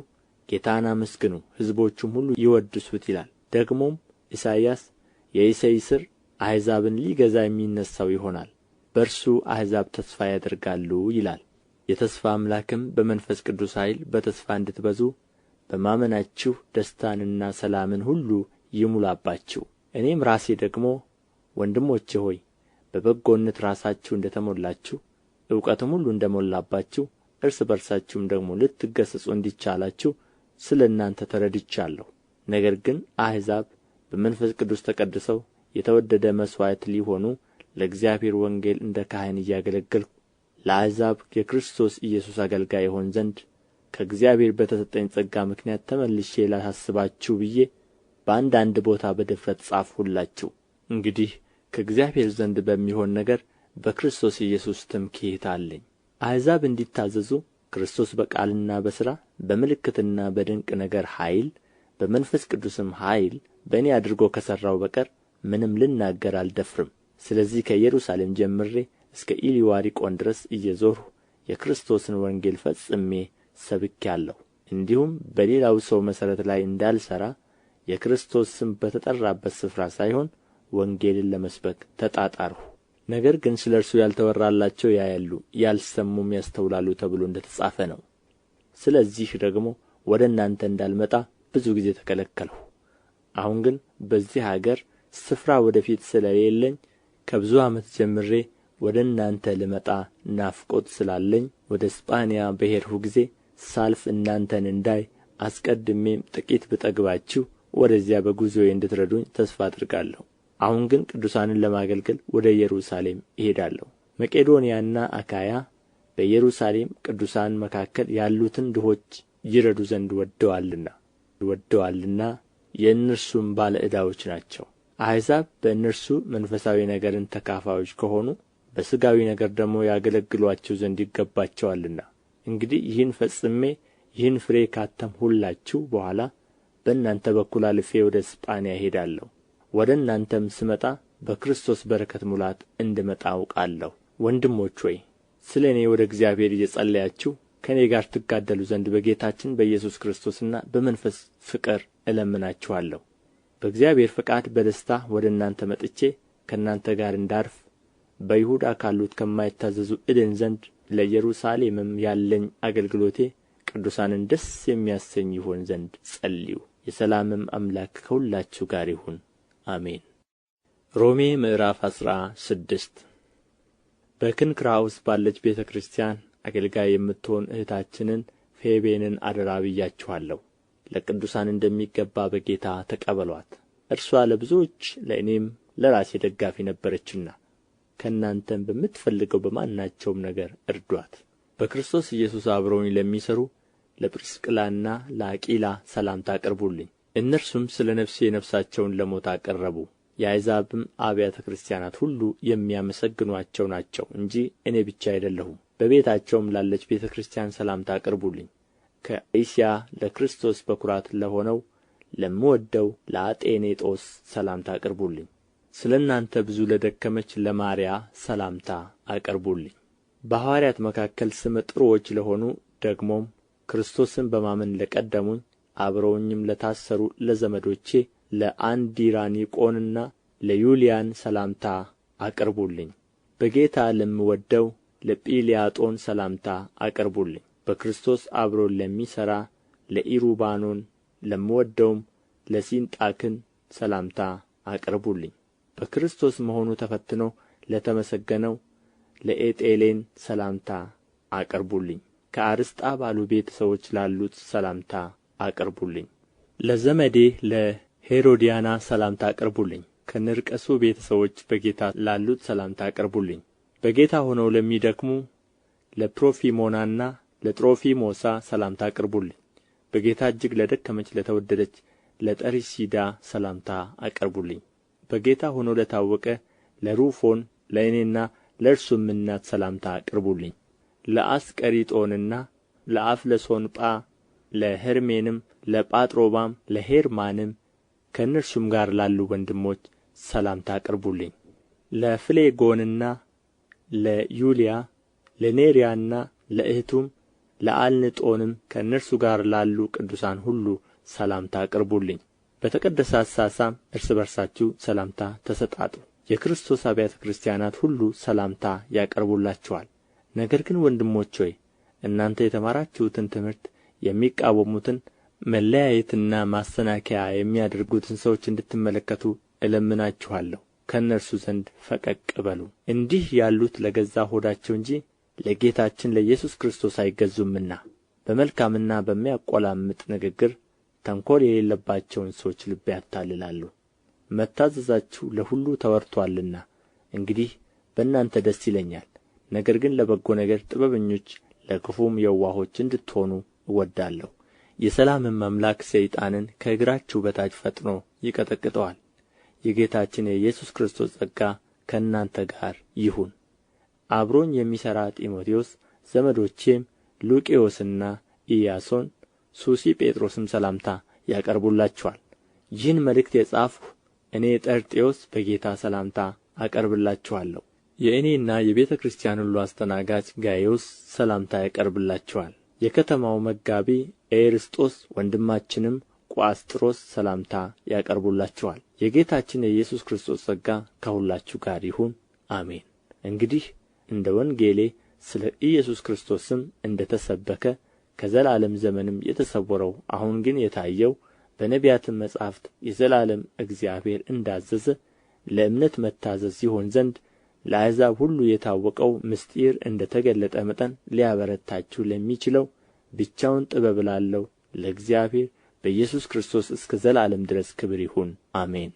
ጌታን አመስግኑ፣ ሕዝቦቹም ሁሉ ይወድሱት ይላል። ደግሞም ኢሳይያስ የእሴይ ሥር አሕዛብን ሊገዛ የሚነሣው ይሆናል፣ በእርሱ አሕዛብ ተስፋ ያደርጋሉ ይላል። የተስፋ አምላክም በመንፈስ ቅዱስ ኃይል በተስፋ እንድትበዙ በማመናችሁ ደስታንና ሰላምን ሁሉ ይሙላባችሁ። እኔም ራሴ ደግሞ ወንድሞቼ ሆይ በበጎነት ራሳችሁ እንደ ተሞላችሁ እውቀትም ሁሉ እንደ ሞላባችሁ እርስ በርሳችሁም ደግሞ ልትገሠጹ እንዲቻላችሁ ስለ እናንተ ተረድቻለሁ። ነገር ግን አሕዛብ በመንፈስ ቅዱስ ተቀድሰው የተወደደ መሥዋዕት ሊሆኑ ለእግዚአብሔር ወንጌል እንደ ካህን እያገለገልሁ ለአሕዛብ የክርስቶስ ኢየሱስ አገልጋይ ይሆን ዘንድ ከእግዚአብሔር በተሰጠኝ ጸጋ ምክንያት ተመልሼ ላሳስባችሁ ብዬ በአንዳንድ ቦታ በድፍረት ጻፍሁላችሁ። እንግዲህ ከእግዚአብሔር ዘንድ በሚሆን ነገር በክርስቶስ ኢየሱስ ትምክህት አለኝ። አሕዛብ እንዲታዘዙ ክርስቶስ በቃልና በሥራ በምልክትና በድንቅ ነገር ኃይል በመንፈስ ቅዱስም ኃይል በእኔ አድርጎ ከሠራው በቀር ምንም ልናገር አልደፍርም። ስለዚህ ከኢየሩሳሌም ጀምሬ እስከ ኢልዋሪቆን ድረስ እየዞርሁ የክርስቶስን ወንጌል ፈጽሜ ሰብኬአለሁ። እንዲሁም በሌላው ሰው መሠረት ላይ እንዳልሠራ የክርስቶስ ስም በተጠራበት ስፍራ ሳይሆን ወንጌልን ለመስበክ ተጣጣርሁ። ነገር ግን ስለ እርሱ ያልተወራላቸው ያያሉ፣ ያልሰሙም ያስተውላሉ ተብሎ እንደ ተጻፈ ነው። ስለዚህ ደግሞ ወደ እናንተ እንዳልመጣ ብዙ ጊዜ ተከለከልሁ። አሁን ግን በዚህ አገር ስፍራ ወደ ፊት ስለሌለኝ ከብዙ ዓመት ጀምሬ ወደ እናንተ ልመጣ ናፍቆት ስላለኝ ወደ እስጳንያ በሄድሁ ጊዜ ሳልፍ እናንተን እንዳይ አስቀድሜም ጥቂት ብጠግባችሁ ወደዚያ በጉዞዬ እንድትረዱኝ ተስፋ አድርጋለሁ። አሁን ግን ቅዱሳንን ለማገልገል ወደ ኢየሩሳሌም እሄዳለሁ። መቄዶንያና አካያ በኢየሩሳሌም ቅዱሳን መካከል ያሉትን ድሆች ይረዱ ዘንድ ወደዋልና የእነርሱም ባለ ዕዳዎች ናቸው። አሕዛብ በእነርሱ መንፈሳዊ ነገርን ተካፋዮች ከሆኑ በሥጋዊ ነገር ደግሞ ያገለግሉአቸው ዘንድ ይገባቸዋልና። እንግዲህ ይህን ፈጽሜ ይህን ፍሬ ካተምሁላችሁ በኋላ በእናንተ በኩል አልፌ ወደ እስጳንያ እሄዳለሁ። ወደ እናንተም ስመጣ በክርስቶስ በረከት ሙላት እንድመጣ አውቃለሁ። ወንድሞች ሆይ ስለ እኔ ወደ እግዚአብሔር እየጸለያችሁ ከእኔ ጋር ትጋደሉ ዘንድ በጌታችን በኢየሱስ ክርስቶስና በመንፈስ ፍቅር እለምናችኋለሁ። በእግዚአብሔር ፈቃድ በደስታ ወደ እናንተ መጥቼ ከእናንተ ጋር እንዳርፍ በይሁዳ ካሉት ከማይታዘዙ እድን ዘንድ ለኢየሩሳሌምም ያለኝ አገልግሎቴ ቅዱሳንን ደስ የሚያሰኝ ይሆን ዘንድ ጸልዩ። የሰላምም አምላክ ከሁላችሁ ጋር ይሁን። አሜን። ሮሜ ምዕራፍ 16 በክንክራኦስ ባለች ቤተ ክርስቲያን አገልጋይ የምትሆን እህታችንን ፌቤንን አደራ ብያችኋለሁ። ለቅዱሳን እንደሚገባ በጌታ ተቀበሏት። እርሷ ለብዙዎች ለእኔም ለራሴ ደጋፊ ነበረችና ከእናንተም በምትፈልገው በማናቸውም ነገር እርዷት። በክርስቶስ ኢየሱስ አብረውኝ ለሚሠሩ ለጵርስቅላና ለአቂላ ሰላምታ አቅርቡልኝ። እነርሱም ስለ ነፍሴ ነፍሳቸውን ለሞት አቀረቡ። የአሕዛብም አብያተ ክርስቲያናት ሁሉ የሚያመሰግኑአቸው ናቸው እንጂ እኔ ብቻ አይደለሁም። በቤታቸውም ላለች ቤተ ክርስቲያን ሰላምታ አቅርቡልኝ። ከእስያ ለክርስቶስ በኵራት ለሆነው ለምወደው ለአጤኔጦስ ሰላምታ አቅርቡልኝ። ስለ እናንተ ብዙ ለደከመች ለማርያ ሰላምታ አቅርቡልኝ። በሐዋርያት መካከል ስመ ጥሩዎች ለሆኑ ደግሞም ክርስቶስን በማመን ለቀደሙኝ አብረውኝም ለታሰሩ ለዘመዶቼ ለአንዲራኒቆንና ለዩልያን ሰላምታ አቅርቡልኝ። በጌታ ለምወደው ለጵልያጦን ሰላምታ አቅርቡልኝ። በክርስቶስ አብሮን ለሚሠራ ለኢሩባኖን ለምወደውም ለሲንጣክን ሰላምታ አቅርቡልኝ። በክርስቶስ መሆኑ ተፈትኖ ለተመሰገነው ለኤጤሌን ሰላምታ አቅርቡልኝ። ከአርስጣባሉ ቤተ ሰዎች ላሉት ሰላምታ አቅርቡልኝ። ለዘመዴ ለሄሮድያና ሰላምታ አቅርቡልኝ። ከንርቀሱ ቤተ ሰዎች በጌታ ላሉት ሰላምታ አቅርቡልኝ። በጌታ ሆነው ለሚደክሙ ለፕሮፊሞናና ለጥሮፊሞሳ ሰላምታ አቅርቡልኝ። በጌታ እጅግ ለደከመች ለተወደደች ለጠርሲዳ ሰላምታ አቅርቡልኝ። በጌታ ሆኖ ለታወቀ ለሩፎን ለእኔና ለእርሱም እናት ሰላምታ አቅርቡልኝ። ለአስቀሪጦንና ለአፍለሶንጳ ለሄርሜንም ለጳጥሮባም ለሄርማንም ከእነርሱም ጋር ላሉ ወንድሞች ሰላምታ አቅርቡልኝ። ለፍሌጎንና ለዩልያ ለኔርያና ለእኅቱም ለአልንጦንም ከእነርሱ ጋር ላሉ ቅዱሳን ሁሉ ሰላምታ አቅርቡልኝ። በተቀደሰ አሳሳም እርስ በርሳችሁ ሰላምታ ተሰጣጡ። የክርስቶስ አብያተ ክርስቲያናት ሁሉ ሰላምታ ያቀርቡላችኋል። ነገር ግን ወንድሞች ሆይ እናንተ የተማራችሁትን ትምህርት የሚቃወሙትን መለያየትና ማሰናከያ የሚያደርጉትን ሰዎች እንድትመለከቱ እለምናችኋለሁ። ከእነርሱ ዘንድ ፈቀቅ በሉ። እንዲህ ያሉት ለገዛ ሆዳቸው እንጂ ለጌታችን ለኢየሱስ ክርስቶስ አይገዙምና በመልካምና በሚያቆላምጥ ንግግር ተንኰል የሌለባቸውን ሰዎች ልብ ያታልላሉ። መታዘዛችሁ ለሁሉ ተወርቶአልና እንግዲህ በእናንተ ደስ ይለኛል። ነገር ግን ለበጎ ነገር ጥበበኞች ለክፉም የዋሆች እንድትሆኑ እወዳለሁ። የሰላምም አምላክ ሰይጣንን ከእግራችሁ በታች ፈጥኖ ይቀጠቅጠዋል። የጌታችን የኢየሱስ ክርስቶስ ጸጋ ከእናንተ ጋር ይሁን። አብሮኝ የሚሠራ ጢሞቴዎስ፣ ዘመዶቼም ሉቂዮስና ኢያሶን፣ ሱሲጴጥሮስም ሰላምታ ያቀርቡላችኋል። ይህን መልእክት የጻፍሁ እኔ ጤርጥዮስ በጌታ ሰላምታ አቀርብላችኋለሁ። የእኔና የቤተ ክርስቲያን ሁሉ አስተናጋጅ ጋይዮስ ሰላምታ ያቀርብላችኋል። የከተማው መጋቢ ኤርስጦስ ወንድማችንም ቋስጥሮስ ሰላምታ ያቀርቡላችኋል። የጌታችን የኢየሱስ ክርስቶስ ጸጋ ከሁላችሁ ጋር ይሁን፣ አሜን። እንግዲህ እንደ ወንጌሌ ስለ ኢየሱስ ክርስቶስም እንደ ተሰበከ ከዘላለም ዘመንም የተሰወረው አሁን ግን የታየው በነቢያትም መጻሕፍት የዘላለም እግዚአብሔር እንዳዘዘ ለእምነት መታዘዝ ይሆን ዘንድ ለአሕዛብ ሁሉ የታወቀው ምስጢር እንደ ተገለጠ መጠን ሊያበረታችሁ ለሚችለው ብቻውን ጥበብ ላለው ለእግዚአብሔር በኢየሱስ ክርስቶስ እስከ ዘላለም ድረስ ክብር ይሁን፣ አሜን።